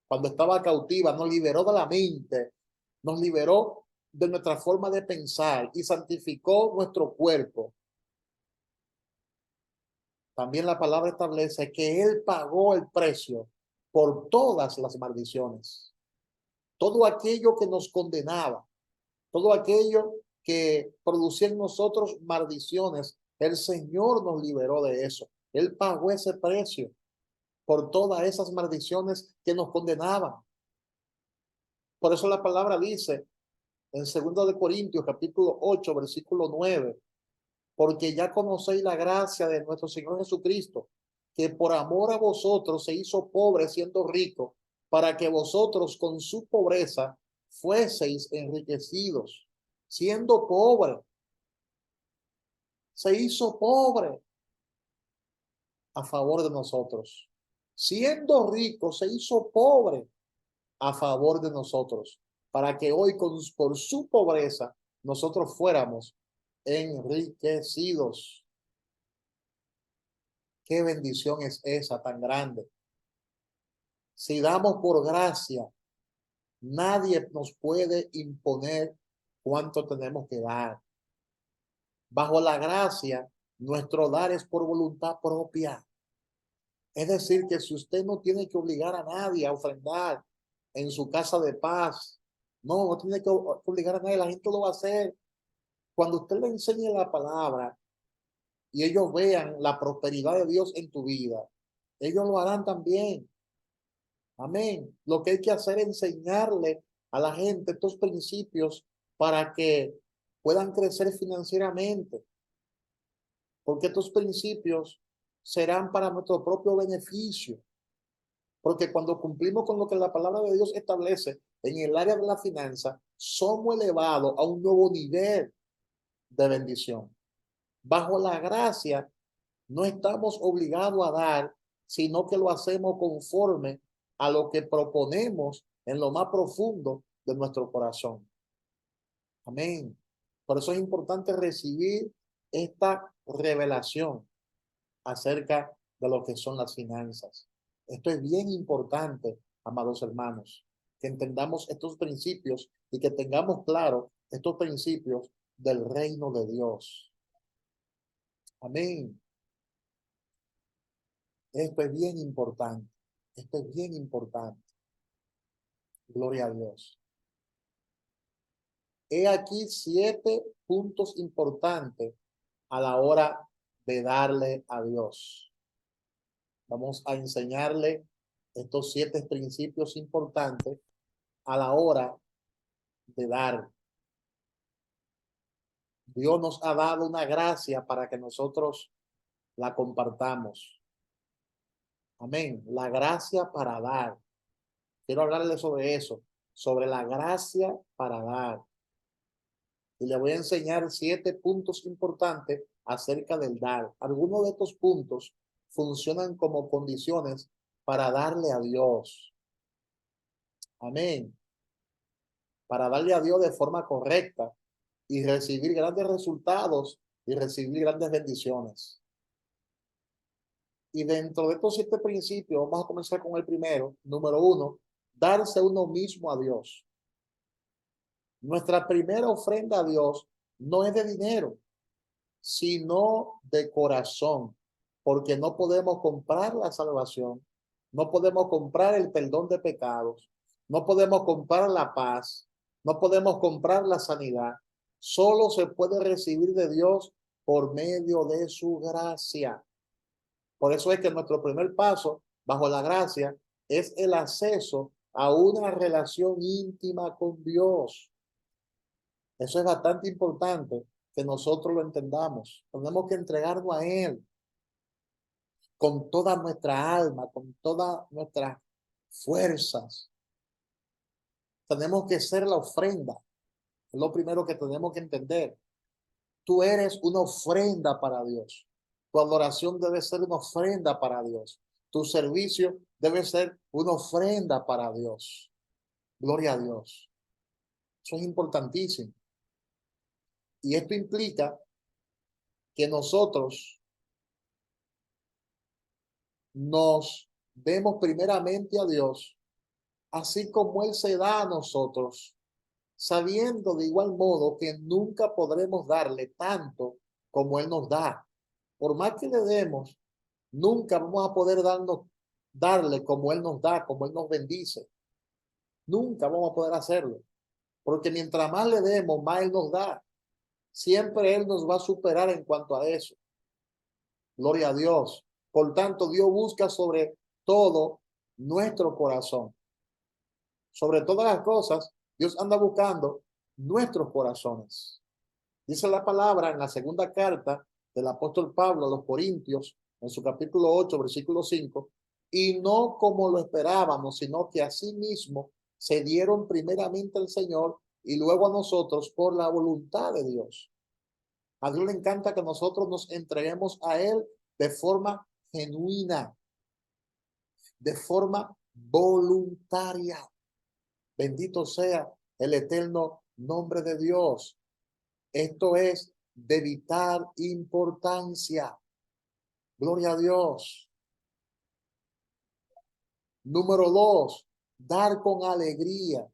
Speaker 2: cuando estaba cautiva, nos liberó de la mente, nos liberó de nuestra forma de pensar y santificó nuestro cuerpo. También la palabra establece que Él pagó el precio por todas las maldiciones. Todo aquello que nos condenaba, todo aquello que producía en nosotros maldiciones, el Señor nos liberó de eso. Él pagó ese precio por todas esas maldiciones que nos condenaban. Por eso la palabra dice en 2 de Corintios capítulo 8, versículo 9, porque ya conocéis la gracia de nuestro Señor Jesucristo, que por amor a vosotros se hizo pobre siendo rico, para que vosotros con su pobreza fueseis enriquecidos. Siendo pobre, se hizo pobre a favor de nosotros. Siendo rico, se hizo pobre a favor de nosotros, para que hoy por su pobreza nosotros fuéramos enriquecidos. Qué bendición es esa tan grande. Si damos por gracia, nadie nos puede imponer cuánto tenemos que dar. Bajo la gracia, nuestro dar es por voluntad propia. Es decir, que si usted no tiene que obligar a nadie a ofrendar en su casa de paz, no tiene que obligar a nadie, la gente lo va a hacer. Cuando usted le enseñe la palabra y ellos vean la prosperidad de Dios en tu vida, ellos lo harán también. Amén. Lo que hay que hacer es enseñarle a la gente estos principios para que puedan crecer financieramente, porque estos principios serán para nuestro propio beneficio. Porque cuando cumplimos con lo que la palabra de Dios establece en el área de la finanza, somos elevados a un nuevo nivel de bendición. Bajo la gracia, no estamos obligados a dar, sino que lo hacemos conforme a lo que proponemos en lo más profundo de nuestro corazón. Amén. Por eso es importante recibir esta revelación acerca de lo que son las finanzas. Esto es bien importante, amados hermanos, que entendamos estos principios y que tengamos claro estos principios del reino de Dios. Amén. Esto es bien importante. Esto es bien importante. Gloria a Dios. He aquí 7 puntos importantes a la hora de darle a Dios. Vamos a enseñarle estos 7 principios importantes a la hora de dar. Dios nos ha dado una gracia para que nosotros la compartamos. Amén. La gracia para dar. Quiero hablarle sobre eso, sobre la gracia para dar. Y le voy a enseñar 7 puntos importantes acerca del dar. Algunos de estos puntos funcionan como condiciones para darle a Dios. Amén. Para darle a Dios de forma correcta y recibir grandes resultados y recibir grandes bendiciones. Y dentro de estos 7 principios, vamos a comenzar con el primero. Número 1, darse uno mismo a Dios. Nuestra primera ofrenda a Dios no es de dinero, sino de corazón, porque no podemos comprar la salvación, no podemos comprar el perdón de pecados, no podemos comprar la paz, no podemos comprar la sanidad. Solo se puede recibir de Dios por medio de su gracia. Por eso es que nuestro primer paso bajo la gracia es el acceso a una relación íntima con Dios. Eso es bastante importante que nosotros lo entendamos. Tenemos que entregarnos a Él con toda nuestra alma, con todas nuestras fuerzas. Tenemos que ser la ofrenda. Es lo primero que tenemos que entender. Tú eres una ofrenda para Dios. Tu adoración debe ser una ofrenda para Dios. Tu servicio debe ser una ofrenda para Dios. Gloria a Dios. Eso es importantísimo. Y esto implica que nosotros nos demos primeramente a Dios, así como Él se da a nosotros, sabiendo de igual modo que nunca podremos darle tanto como Él nos da. Por más que le demos, nunca vamos a poder darle como Él nos da, como Él nos bendice. Nunca vamos a poder hacerlo. Porque mientras más le demos, más Él nos da. Siempre Él nos va a superar en cuanto a eso. Gloria a Dios. Por tanto, Dios busca sobre todo nuestro corazón. Sobre todas las cosas, Dios anda buscando nuestros corazones. Dice la palabra en la segunda carta del apóstol Pablo a los Corintios, en su capítulo 8, versículo 5, y no como lo esperábamos, sino que asimismo se dieron primeramente al Señor y luego a nosotros por la voluntad de Dios. A Dios le encanta que nosotros nos entreguemos a Él de forma genuina, de forma voluntaria. Bendito sea el eterno nombre de Dios. Esto es de vital importancia. Gloria a Dios. Número 2, dar con alegría.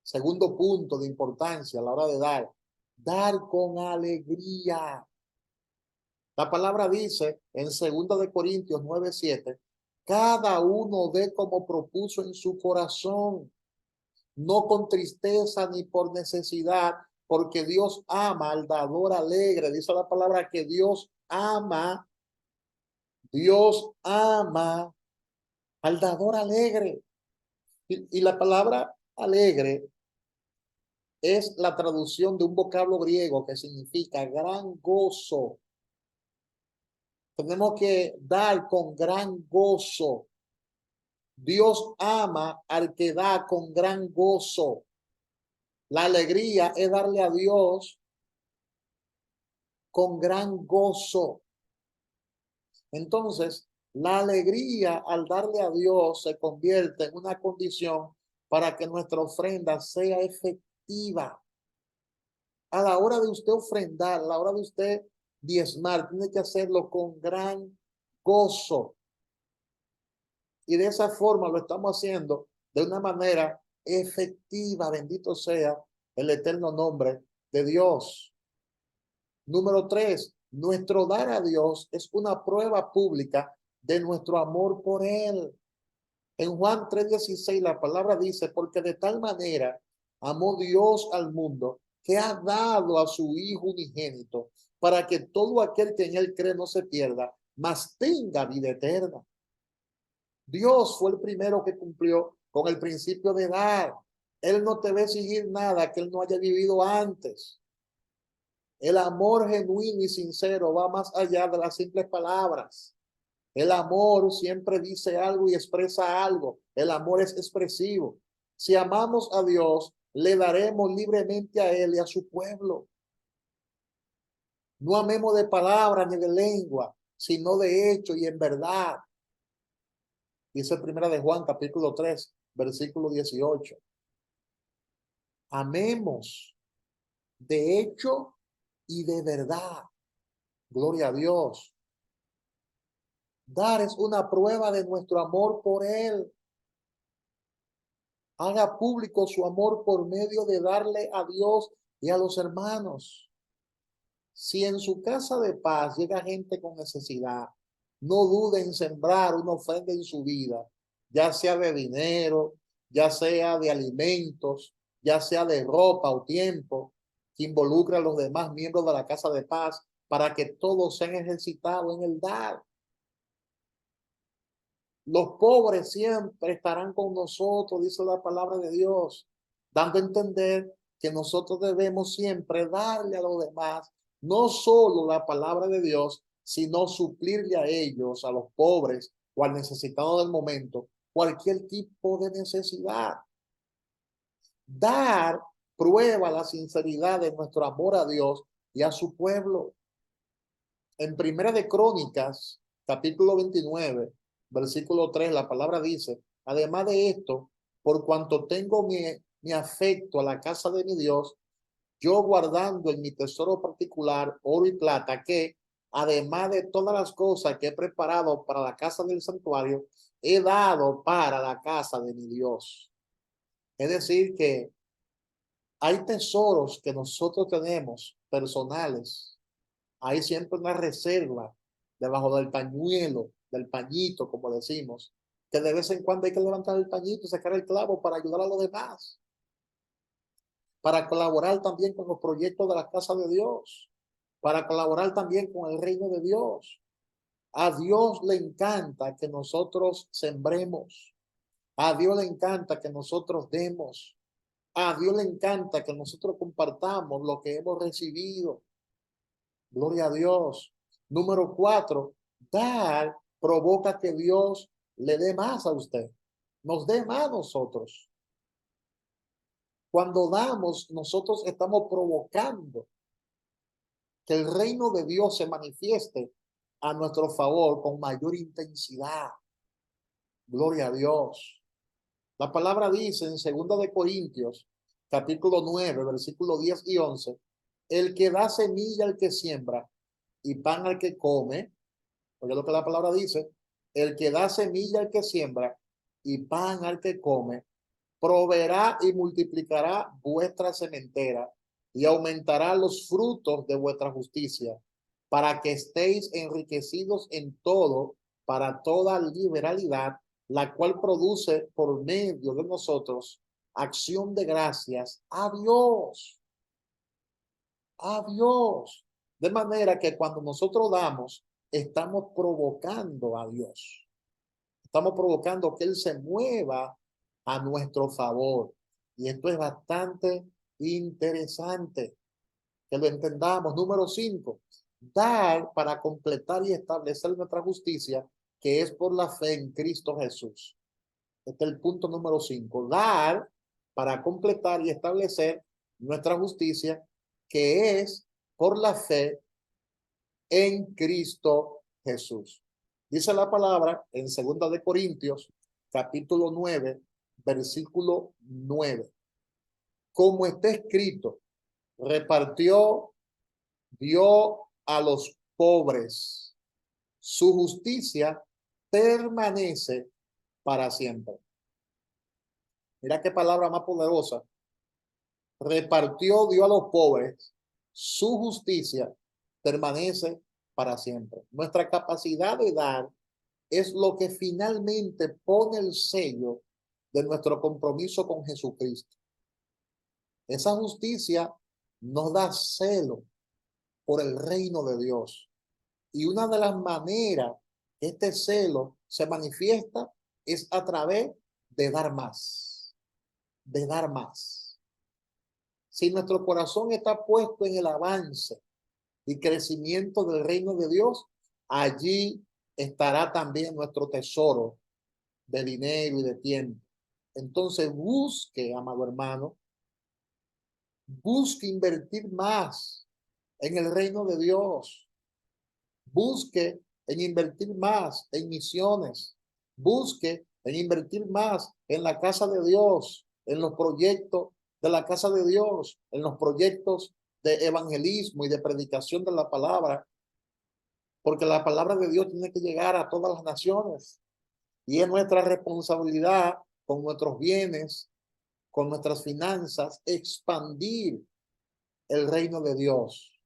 Speaker 2: Segundo punto de importancia a la hora de dar. Dar con alegría. La palabra dice en 2 Corintios 9:7, cada uno dé como propuso en su corazón, no con tristeza ni por necesidad, porque Dios ama al dador alegre. Dice la palabra que Dios ama al dador alegre. Y la palabra alegre es la traducción de un vocablo griego que significa gran gozo. Tenemos que dar con gran gozo. Dios ama al que da con gran gozo. La alegría es darle a Dios con gran gozo. Entonces, la alegría al darle a Dios se convierte en una condición para que nuestra ofrenda sea efectiva. A la hora de usted ofrendar, a la hora de usted diezmar, tiene que hacerlo con gran gozo. Y de esa forma lo estamos haciendo de una manera efectiva. Bendito sea el eterno nombre de Dios. Número 3, nuestro dar a Dios es una prueba pública de nuestro amor por Él. En Juan 3:16 la palabra dice, porque de tal manera amó Dios al mundo que ha dado a su Hijo unigénito para que todo aquel que en Él cree no se pierda, mas tenga vida eterna. Dios fue el primero que cumplió con el principio de dar. Él no te va a exigir nada que Él no haya vivido antes. El amor genuino y sincero va más allá de las simples palabras. El amor siempre dice algo y expresa algo. El amor es expresivo. Si amamos a Dios, le daremos libremente a Él y a su pueblo. No amemos de palabra ni de lengua, sino de hecho y en verdad. Dice primera de Juan, capítulo 3, versículo 18. Amemos de hecho y de verdad. Gloria a Dios. Dar es una prueba de nuestro amor por Él. Haga público su amor por medio de darle a Dios y a los hermanos. Si en su casa de paz llega gente con necesidad, no dude en sembrar una ofrenda en su vida, ya sea de dinero, ya sea de alimentos, ya sea de ropa o tiempo, que involucre a los demás miembros de la casa de paz para que todos sean ejercitados en el dar. Los pobres siempre estarán con nosotros, dice la palabra de Dios, dando a entender que nosotros debemos siempre darle a los demás, no solo la palabra de Dios, sino suplirle a ellos, a los pobres o al necesitado del momento, cualquier tipo de necesidad. Dar prueba la sinceridad de nuestro amor a Dios y a su pueblo. En Primera de Crónicas, capítulo 29, versículo 3, la palabra dice, además de esto, por cuanto tengo mi afecto a la casa de mi Dios, yo guardando en mi tesoro particular oro y plata, que además de todas las cosas que he preparado para la casa del santuario, he dado para la casa de mi Dios. Es decir, que hay tesoros que nosotros tenemos personales. Hay siempre una reserva debajo del pañuelo, del pañito, como decimos, que de vez en cuando hay que levantar el pañito y sacar el clavo para ayudar a los demás, para colaborar también con los proyectos de la casa de Dios, para colaborar también con el reino de Dios. A Dios le encanta que nosotros sembremos. A Dios le encanta que nosotros demos. A Dios le encanta que nosotros compartamos lo que hemos recibido. Gloria a Dios. Número 4, dar provoca que Dios le dé más a usted. Nos dé más a nosotros. Cuando damos, nosotros estamos provocando que el reino de Dios se manifieste a nuestro favor con mayor intensidad. Gloria a Dios. La palabra dice en 2 Corintios, capítulo 9, versículo 10 y 11, el que da semilla al que siembra y pan al que come, oye lo que la palabra dice, el que da semilla al que siembra y pan al que come, proveerá y multiplicará vuestra sementera y aumentará los frutos de vuestra justicia, para que estéis enriquecidos en todo, para toda liberalidad, la cual produce por medio de nosotros acción de gracias a Dios. A Dios. De manera que cuando nosotros damos, estamos provocando a Dios. Estamos provocando que Él se mueva a nuestro favor. Y esto es bastante interesante que lo entendamos. Número 5, dar para completar y establecer nuestra justicia, que es por la fe en Cristo Jesús. Este es el punto número 5. Dar para completar y establecer nuestra justicia, que es por la fe en Cristo Jesús. Dice la palabra en 2 Corintios, capítulo 9, versículo 9. Como está escrito, repartió, dio a los pobres. Su justicia permanece para siempre. Mira qué palabra más poderosa. Repartió, dio a los pobres. Su justicia permanece para siempre. Nuestra capacidad de dar es lo que finalmente pone el sello de nuestro compromiso con Jesucristo. Esa justicia nos da celo por el reino de Dios. Y una de las maneras que este celo se manifiesta es a través de dar más, de dar más. Si nuestro corazón está puesto en el avance y crecimiento del reino de Dios, allí estará también nuestro tesoro de dinero y de tiempo. Entonces busque, amado hermano, busque invertir más en el reino de Dios. Busque en invertir más en misiones. Busque en invertir más en la casa de Dios, en los proyectos de la casa de Dios, en los proyectos de evangelismo y de predicación de la palabra, porque la palabra de Dios tiene que llegar a todas las naciones y es nuestra responsabilidad con nuestros bienes, con nuestras finanzas, expandir el reino de Dios.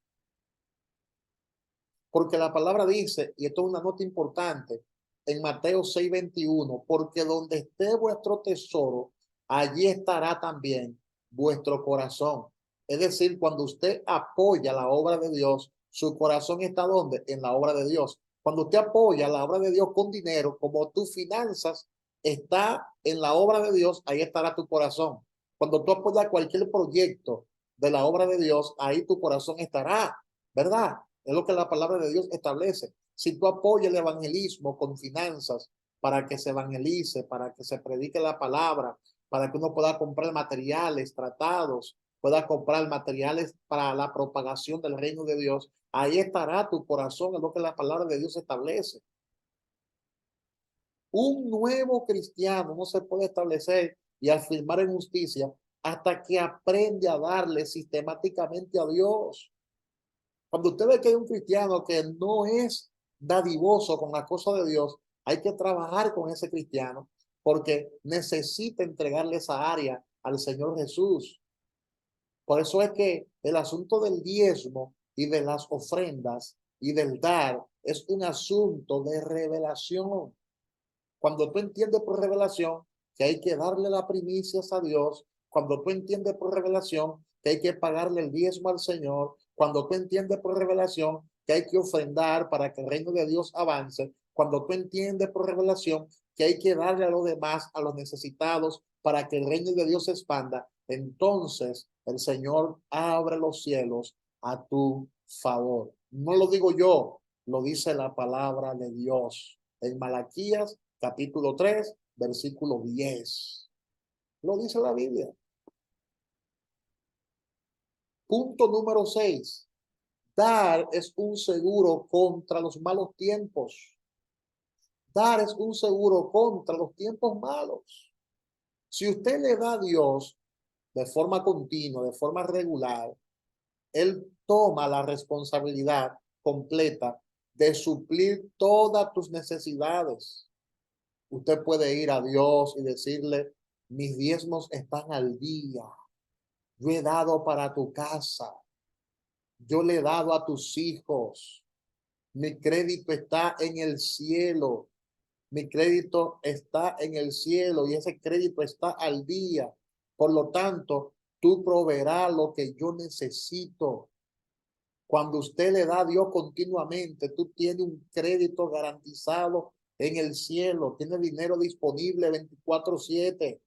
Speaker 2: Porque la palabra dice, y esto es una nota importante, en Mateo 6:21, porque donde esté vuestro tesoro, allí estará también vuestro corazón. Es decir, cuando usted apoya la obra de Dios, su corazón está ¿dónde? En la obra de Dios. Cuando usted apoya la obra de Dios con dinero, como tus finanzas está en la obra de Dios, ahí estará tu corazón. Cuando tú apoyas cualquier proyecto de la obra de Dios, ahí tu corazón estará, ¿verdad? Es lo que la palabra de Dios establece. Si tú apoyas el evangelismo con finanzas para que se evangelice, para que se predique la palabra, para que uno pueda comprar materiales, tratados, puedas comprar materiales para la propagación del reino de Dios, ahí estará tu corazón, es lo que la palabra de Dios establece. Un nuevo cristiano no se puede establecer y afirmar en justicia hasta que aprende a darle sistemáticamente a Dios. Cuando usted ve que hay un cristiano que no es dadivoso con la cosa de Dios, hay que trabajar con ese cristiano porque necesita entregarle esa área al Señor Jesús. Por eso es que el asunto del diezmo y de las ofrendas y del dar es un asunto de revelación. Cuando tú entiendes por revelación que hay que darle las primicias a Dios, cuando tú entiendes por revelación que hay que pagarle el diezmo al Señor, cuando tú entiendes por revelación que hay que ofrendar para que el reino de Dios avance, cuando tú entiendes por revelación que hay que darle a los demás, a los necesitados, para que el reino de Dios se expanda, entonces el Señor abre los cielos a tu favor. No lo digo yo, lo dice la palabra de Dios. En Malaquías capítulo 3, versículo 10. Lo dice la Biblia. Punto número 6. Dar es un seguro contra los malos tiempos. Dar es un seguro contra los tiempos malos. Si usted le da a Dios de forma continua, de forma regular, Él toma la responsabilidad completa de suplir todas tus necesidades. Usted puede ir a Dios y decirle, mis diezmos están al día. Yo he dado para tu casa. Yo le he dado a tus hijos. Mi crédito está en el cielo. Mi crédito está en el cielo y ese crédito está al día. Por lo tanto, tú proveerás lo que yo necesito. Cuando usted le da a Dios continuamente, tú tienes un crédito garantizado en el cielo, tienes dinero disponible 24/7.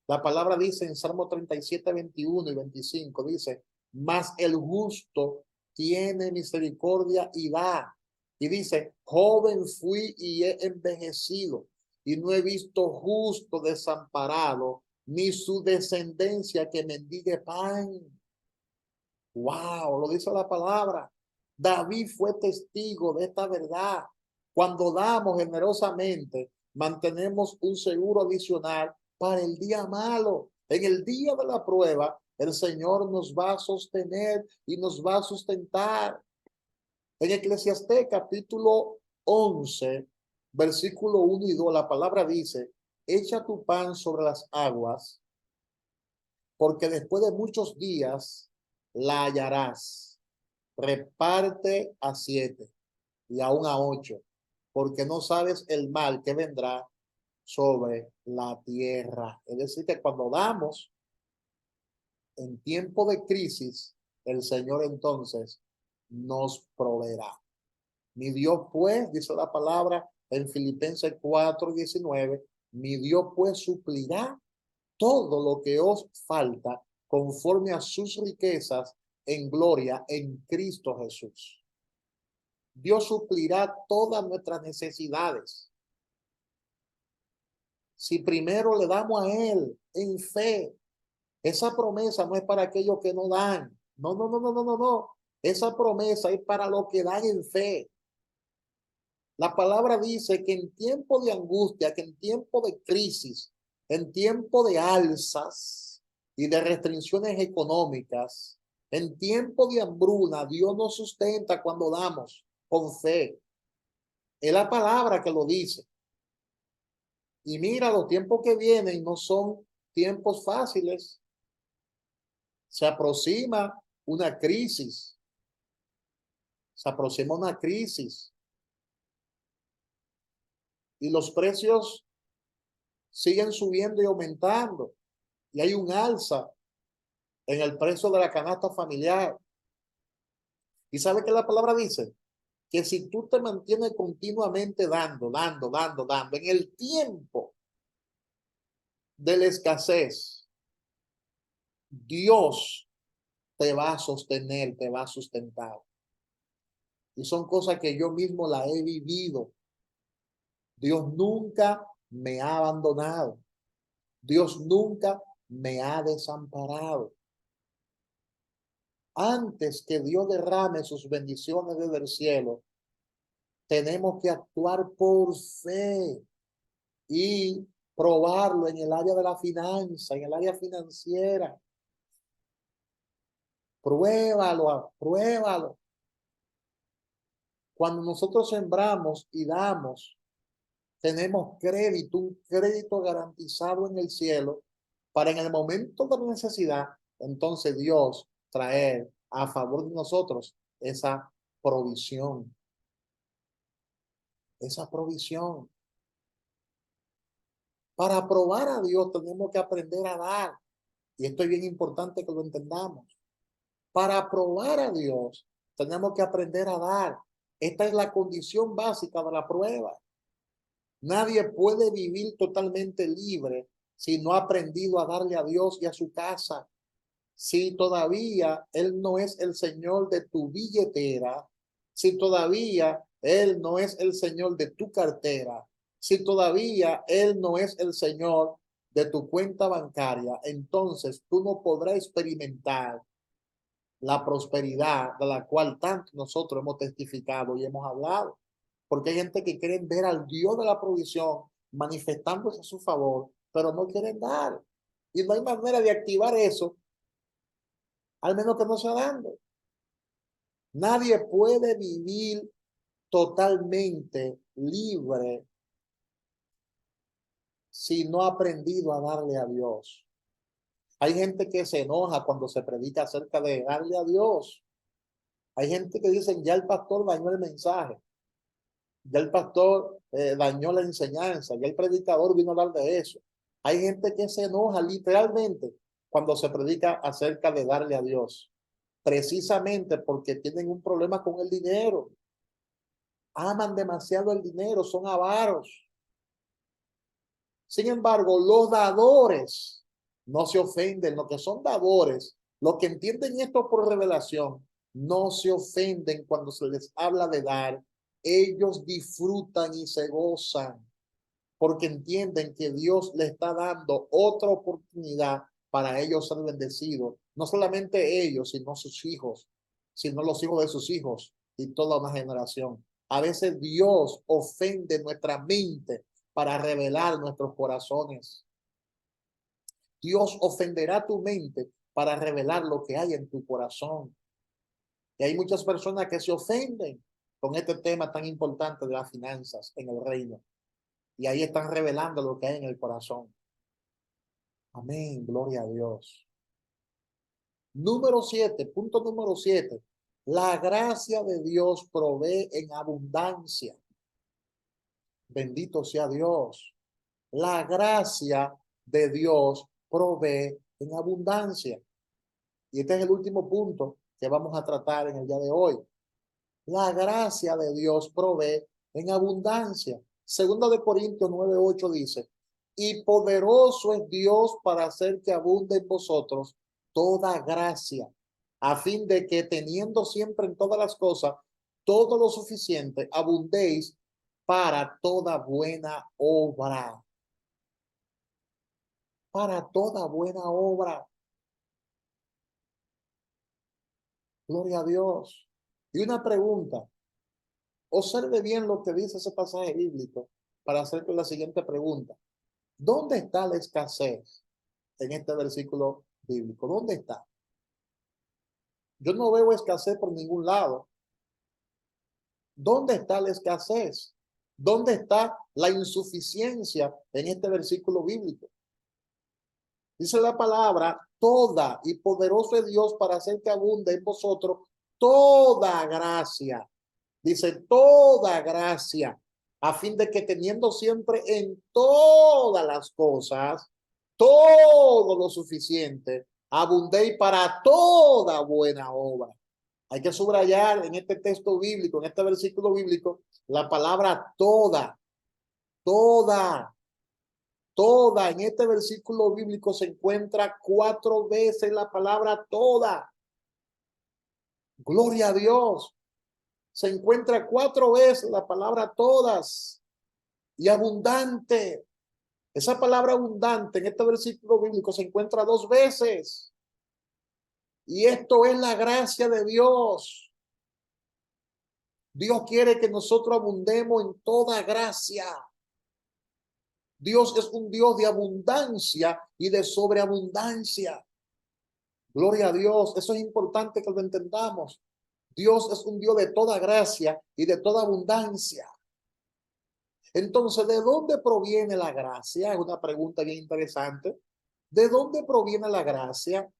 Speaker 2: La palabra dice en Salmo 37, 21 y 25, dice, mas el justo tiene misericordia y da. Y dice, joven fui y he envejecido y no he visto justo desamparado, ni su descendencia que mendigue pan. Wow, lo dice la palabra. David fue testigo de esta verdad. Cuando damos generosamente, mantenemos un seguro adicional para el día malo. En el día de la prueba, el Señor nos va a sostener y nos va a sustentar. En Eclesiastés capítulo 11, versículo 1 y 2, la palabra dice, echa tu pan sobre las aguas, porque después de muchos días la hallarás. Reparte a 7 y aún a 8, porque no sabes el mal que vendrá sobre la tierra. Es decir, que cuando damos en tiempo de crisis, el Señor entonces nos proveerá. Mi Dios pues, dice la palabra en Filipenses 4:19, mi Dios pues suplirá todo lo que os falta conforme a sus riquezas en gloria en Cristo Jesús. Dios suplirá todas nuestras necesidades. Si primero le damos a Él en fe, esa promesa no es para aquellos que no dan. No, no, no, no, no, no, no. Esa promesa es para los que dan en fe. La palabra dice que en tiempo de angustia, que en tiempo de crisis, en tiempo de alzas y de restricciones económicas, en tiempo de hambruna, Dios nos sustenta cuando damos con fe. Es la palabra que lo dice. Y mira, los tiempos que vienen no son tiempos fáciles. Se aproxima una crisis. Se aproxima una crisis. Y los precios siguen subiendo y aumentando. Y hay un alza en el precio de la canasta familiar. ¿Y sabe qué la palabra dice? Que si tú te mantienes continuamente dando, en el tiempo de la escasez, Dios te va a sostener, te va a sustentar. Y son cosas que yo mismo la he vivido. Dios nunca me ha abandonado. Dios nunca me ha desamparado. antes que Dios derrame sus bendiciones desde el cielo, tenemos que actuar por fe y probarlo en el área de la finanza, en el área financiera. Pruébalo, pruébalo. Cuando nosotros sembramos y damos, tenemos crédito, un crédito garantizado en el cielo para en el momento de la necesidad, entonces Dios traer a favor de nosotros esa provisión. Esa provisión. Para probar a Dios tenemos que aprender a dar. Y esto es bien importante que lo entendamos. Para probar a Dios tenemos que aprender a dar. Esta es la condición básica de la prueba. Nadie puede vivir totalmente libre si no ha aprendido a darle a Dios y a su casa. Si todavía Él no es el Señor de tu billetera, si todavía Él no es el Señor de tu cartera, si todavía Él no es el Señor de tu cuenta bancaria, entonces tú no podrás experimentar la prosperidad de la cual tanto nosotros hemos testificado y hemos hablado. Porque hay gente que quiere ver al Dios de la provisión manifestándose a su favor, pero no quieren dar. Y no hay manera de activar eso, al menos que no sea dando. Nadie puede vivir totalmente libre si no ha aprendido a darle a Dios. Hay gente que se enoja cuando se predica acerca de darle a Dios. Hay gente que dicen, ya el pastor dañó el mensaje, ya el pastor dañó la enseñanza, ya el predicador vino a hablar de eso. Hay gente que se enoja literalmente cuando se predica acerca de darle a Dios, precisamente porque tienen un problema con el dinero. Aman demasiado el dinero, son avaros. Sin embargo, los dadores no se ofenden, los que son dadores, los que entienden esto por revelación, no se ofenden cuando se les habla de dar. Ellos disfrutan y se gozan porque entienden que Dios les está dando otra oportunidad para ellos ser bendecidos. No solamente ellos, sino sus hijos, sino los hijos de sus hijos y toda una generación. A veces Dios ofende nuestra mente para revelar nuestros corazones. Dios ofenderá tu mente para revelar lo que hay en tu corazón. Y hay muchas personas que se ofenden con este tema tan importante de las finanzas en el reino. Y ahí están revelando lo que hay en el corazón. Amén, gloria a Dios. Número 7, punto número 7. La gracia de Dios provee en abundancia. Bendito sea Dios. La gracia de Dios provee en abundancia. Y este es el último punto que vamos a tratar en el día de hoy. La gracia de Dios provee en abundancia. Segunda de Corintios 9:8 dice, y poderoso es Dios para hacer que abunde en vosotros toda gracia, a fin de que teniendo siempre en todas las cosas todo lo suficiente, abundéis para toda buena obra. Para toda buena obra. Gloria a Dios. Y una pregunta. Observe bien lo que dice ese pasaje bíblico para hacerte la siguiente pregunta. ¿Dónde está la escasez en este versículo bíblico? ¿Dónde está? Yo no veo escasez por ningún lado. ¿Dónde está la escasez? ¿Dónde está la insuficiencia en este versículo bíblico? Dice la palabra, toda, y poderoso es Dios para hacer que abunde en vosotros toda gracia. Dice toda gracia, a fin de que teniendo siempre en todas las cosas, todo lo suficiente, abundéis para toda buena obra. Hay que subrayar en este texto bíblico, en este versículo bíblico, la palabra toda, toda, toda. En este versículo bíblico se encuentra 4 veces la palabra toda. Gloria a Dios. Se encuentra 4 veces la palabra todas y abundante. Esa palabra abundante en este versículo bíblico se encuentra 2 veces. Y esto es la gracia de Dios. Dios quiere que nosotros abundemos en toda gracia. Dios es un Dios de abundancia y de sobreabundancia. Gloria a Dios. Eso es importante que lo entendamos. Dios es un Dios de toda gracia y de toda abundancia. Entonces, ¿de dónde proviene la gracia? Es una pregunta bien interesante. ¿De dónde proviene la gracia?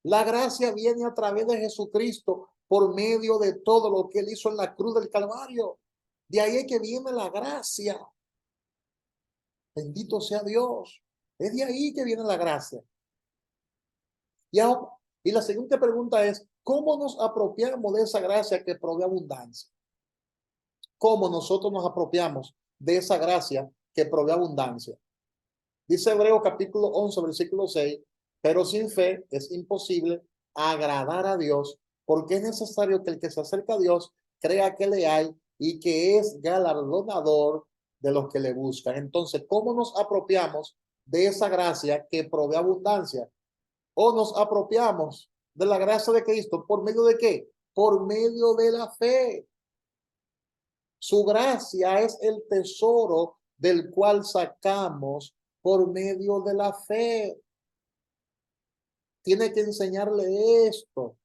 Speaker 2: La gracia viene a través de Jesucristo por medio de todo lo que Él hizo en la cruz del Calvario. De ahí es que viene la gracia. Bendito sea Dios. Es de ahí que viene la gracia. Y la siguiente pregunta es, ¿cómo nos apropiamos de esa gracia que provee abundancia? ¿Cómo nosotros nos apropiamos de esa gracia que provee abundancia? Dice Hebreos capítulo 11, versículo 6, pero sin fe es imposible agradar a Dios, porque es necesario que el que se acerca a Dios crea que le hay y que es galardonador de los que le buscan. Entonces, ¿cómo nos apropiamos de esa gracia que provee abundancia? ¿O nos apropiamos de la gracia de Cristo por medio de qué? Por medio de la fe. Su gracia es el tesoro del cual sacamos por medio de la fe. Tiene que enseñarle esto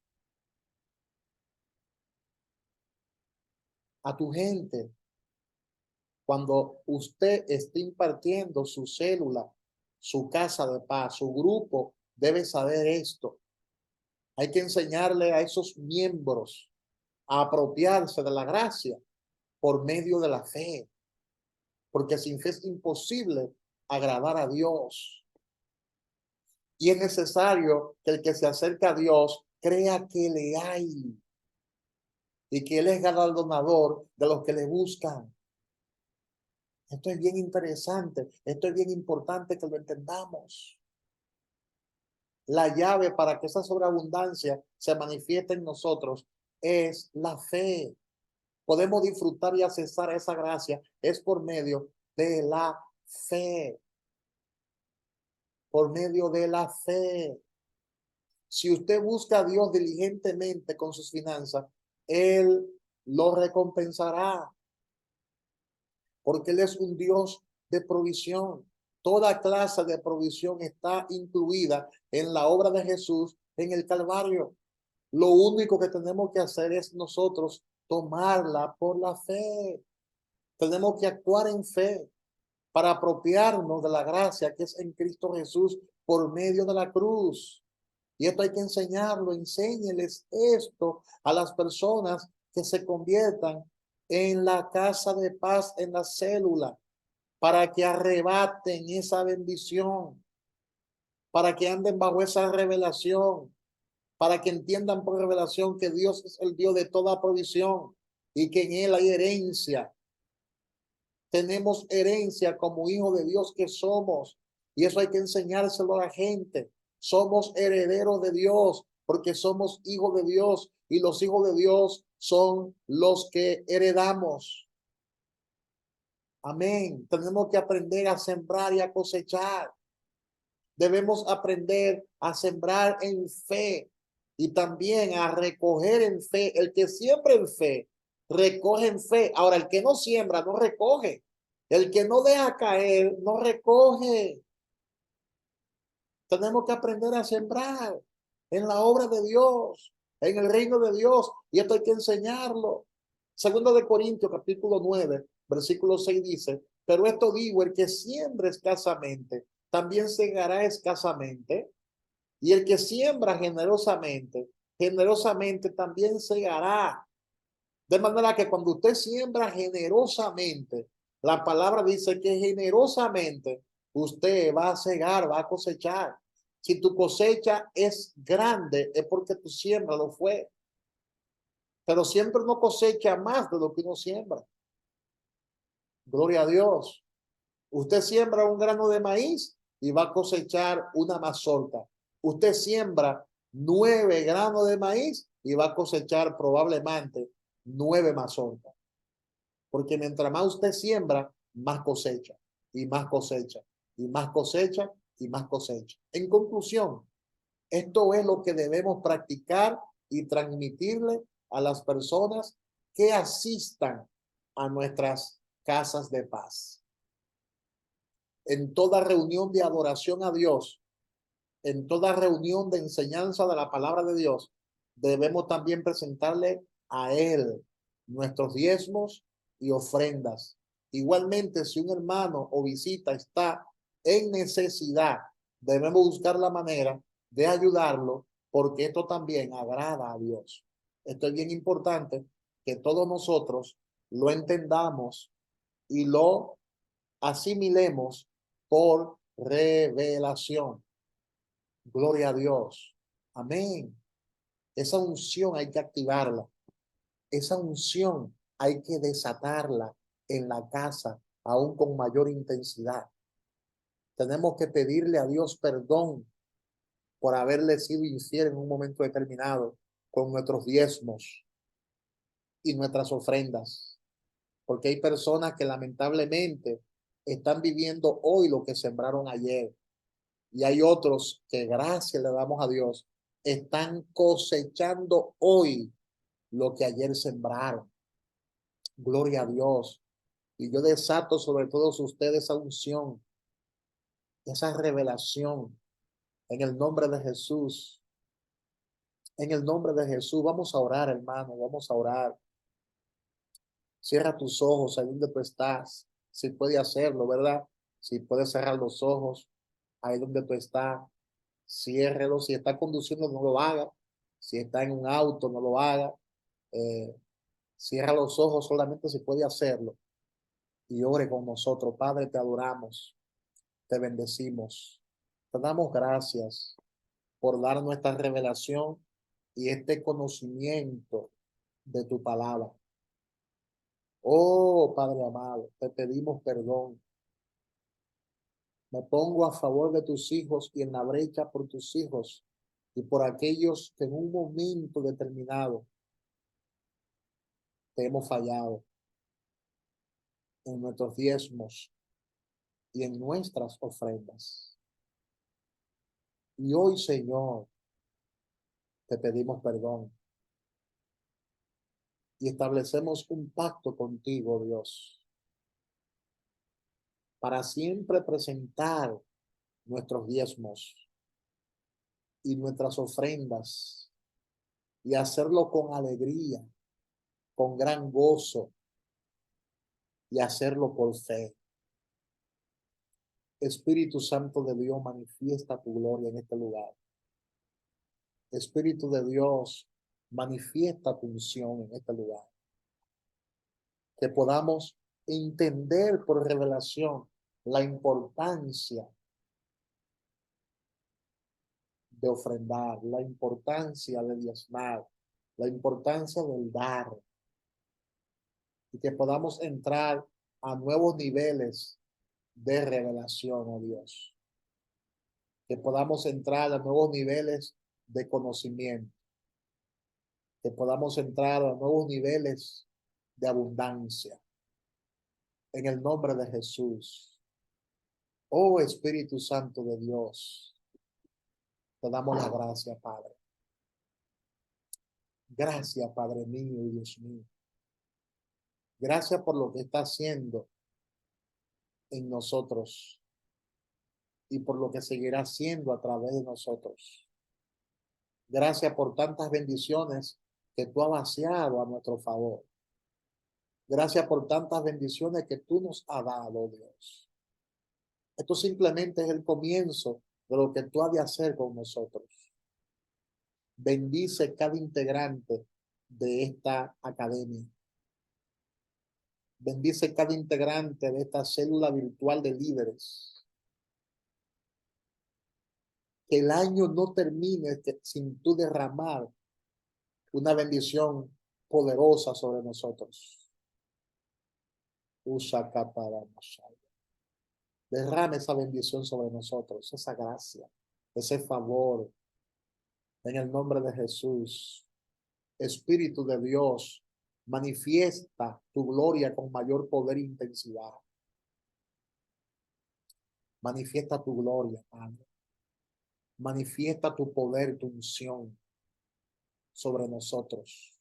Speaker 2: a tu gente. Cuando usted esté impartiendo su célula, su casa de paz, su grupo, debe saber esto. Hay que enseñarle a esos miembros a apropiarse de la gracia por medio de la fe. Porque sin fe es imposible agradar a Dios. Y es necesario que el que se acerca a Dios crea que le hay y que Él es galardonador de los que le buscan. Esto es bien interesante, esto es bien importante que lo entendamos. La llave para que esa sobreabundancia se manifieste en nosotros es la fe. Podemos disfrutar y accesar a esa gracia es por medio de la fe. Por medio de la fe. Si usted busca a Dios diligentemente con sus finanzas, Él lo recompensará. Porque Él es un Dios de provisión. Toda clase de provisión está incluida en la obra de Jesús en el Calvario. Lo único que tenemos que hacer es nosotros tomarla por la fe. Tenemos que actuar en fe para apropiarnos de la gracia que es en Cristo Jesús por medio de la cruz. Y esto hay que enseñarlo, enséñeles esto a las personas que se conviertan en la casa de paz, en la célula, para que arrebaten esa bendición, para que anden bajo esa revelación, para que entiendan por revelación que Dios es el Dios de toda provisión y que en Él hay herencia. Tenemos herencia como hijos de Dios que somos, y eso hay que enseñárselo a la gente. Somos herederos de Dios porque somos hijos de Dios, y los hijos de Dios son los que heredamos. Amén. Tenemos que aprender a sembrar y a cosechar. Debemos aprender a sembrar en fe y también a recoger en fe. El que siembra en fe, recoge en fe. Ahora, el que no siembra, no recoge. El que no deja caer, no recoge. Tenemos que aprender a sembrar en la obra de Dios, en el reino de Dios. Y esto hay que enseñarlo. Segundo de Corintios, capítulo 9, versículo 6 dice, pero esto digo, el que siembra escasamente, también segará escasamente. Y el que siembra generosamente, generosamente también segará. De manera que cuando usted siembra generosamente, la palabra dice que generosamente usted va a segar, va a cosechar. Si tu cosecha es grande, es porque tu siembra lo fue. Pero siempre uno cosecha más de lo que uno siembra. Gloria a Dios. Usted siembra un grano de maíz y va a cosechar una mazorca. Usted siembra 9 granos de maíz y va a cosechar probablemente 9 mazorcas. Porque mientras más usted siembra, más cosecha, y más cosecha, y más cosecha, y más cosecha. En conclusión, Esto es lo que debemos practicar y transmitirle a las personas que asistan a nuestras casas de paz. En toda reunión de adoración a Dios, en toda reunión de enseñanza de la palabra de Dios, debemos también presentarle a Él nuestros diezmos y ofrendas. Igualmente, si un hermano o visita está en necesidad, debemos buscar la manera de ayudarlo, porque esto también agrada a Dios. Esto es bien importante que todos nosotros lo entendamos y lo asimilemos por revelación. Gloria a Dios. Amén. Esa unción hay que activarla. Esa unción hay que desatarla en la casa, aún con mayor intensidad. Tenemos que pedirle a Dios perdón por haberle sido infiel en un momento determinado con nuestros diezmos y nuestras ofrendas. Porque hay personas que lamentablemente están viviendo hoy lo que sembraron ayer. Y hay otros que, gracias le damos a Dios, están cosechando hoy lo que ayer sembraron. Gloria a Dios. Y yo desato sobre todos ustedes esa unción, esa revelación, en el nombre de Jesús. En el nombre de Jesús. Vamos a orar, hermano, vamos a orar. Cierra tus ojos ahí donde tú estás. Si puede hacerlo, ¿verdad? Si puedes cerrar los ojos ahí donde tú estás. Ciérrelo. Si está conduciendo, no lo haga. Si está en un auto, no lo haga. Eh, Cierra los ojos solamente si puede hacerlo. Y ore con nosotros. Padre, te adoramos. Te bendecimos. Te damos gracias por dar nuestra revelación y este conocimiento de tu palabra. Oh, Padre amado, te pedimos perdón. Me pongo a favor de tus hijos y en la brecha por tus hijos y por aquellos que en un momento determinado te hemos fallado en nuestros diezmos y en nuestras ofrendas. Y hoy, Señor, te pedimos perdón y establecemos un pacto contigo, Dios, para siempre presentar nuestros diezmos y nuestras ofrendas y hacerlo con alegría, con gran gozo y hacerlo por fe. Espíritu Santo de Dios, manifiesta tu gloria en este lugar. Espíritu de Dios, manifiesta tu unción en este lugar. Que podamos entender por revelación la importancia de ofrendar, la importancia de diezmar, la importancia del dar, y que podamos entrar a nuevos niveles de revelación, oh Dios, que podamos entrar a nuevos niveles de conocimiento, que podamos entrar a nuevos niveles de abundancia, en el nombre de Jesús. Oh Espíritu Santo de Dios, te damos la gracia, Padre. Gracias, Padre mío y Dios mío. Gracias por lo que está haciendo en nosotros y por lo que seguirá haciendo a través de nosotros. Gracias por tantas bendiciones que tú has vaciado a nuestro favor. Gracias por tantas bendiciones que tú nos has dado, Dios. Esto simplemente es el comienzo de lo que tú has de hacer con nosotros. Bendice cada integrante de esta academia. Bendice cada integrante de esta célula virtual de líderes. Que el año no termine sin tú derramar una bendición poderosa sobre nosotros. Derrame esa bendición sobre nosotros, esa gracia, ese favor, en el nombre de Jesús. Espíritu de Dios, manifiesta tu gloria con mayor poder e intensidad. Manifiesta tu gloria, Padre. Manifiesta tu poder, tu unción sobre nosotros.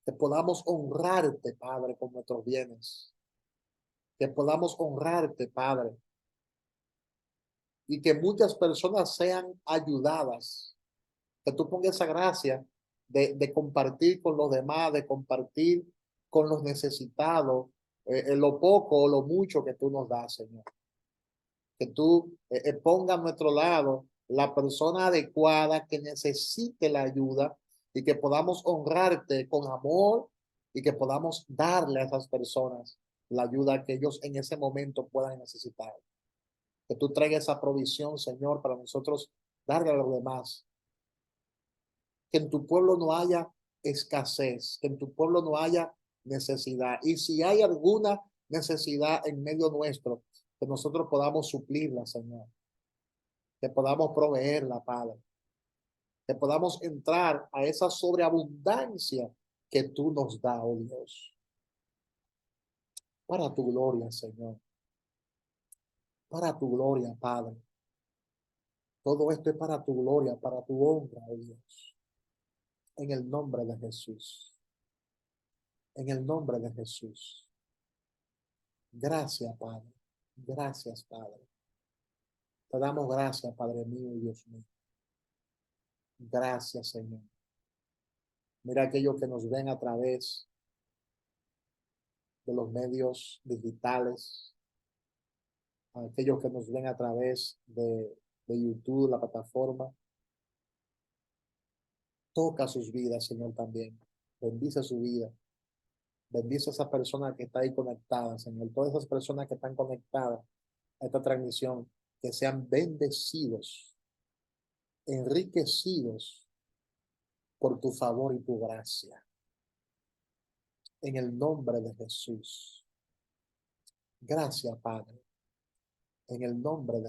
Speaker 2: Que podamos honrarte, Padre, con nuestros bienes. Que podamos honrarte, Padre, y que muchas personas sean ayudadas. Que tú pongas esa gracia de compartir con los demás, de compartir con los necesitados, en lo poco o lo mucho que tú nos das, Señor. Que tú ponga a nuestro lado la persona adecuada que necesite la ayuda y que podamos honrarte con amor y que podamos darle a esas personas la ayuda que ellos en ese momento puedan necesitar. Que tú traigas esa provisión, Señor, para nosotros darle a los demás. Que en tu pueblo no haya escasez, que en tu pueblo no haya necesidad. Y si hay alguna necesidad en medio nuestro, que nosotros podamos suplirla, Señor. Que podamos proveerla, Padre. Que podamos entrar a esa sobreabundancia que tú nos das, oh Dios. Para tu gloria, Señor. Para tu gloria, Padre. Todo esto es para tu gloria, para tu honra, oh Dios. En el nombre de Jesús. En el nombre de Jesús. Gracias, Padre. Gracias, Padre. Te damos gracias, Padre mío y Dios mío. Gracias, Señor. Mira aquellos que nos ven a través de los medios digitales, a aquellos que nos ven a través de YouTube, la plataforma. Toca sus vidas, Señor, también. Bendice su vida. Bendice a esa persona que está ahí conectada, Señor. Todas esas personas que están conectadas a esta transmisión, que sean bendecidos, enriquecidos por tu favor y tu gracia. En el nombre de Jesús. Gracias, Padre. En el nombre de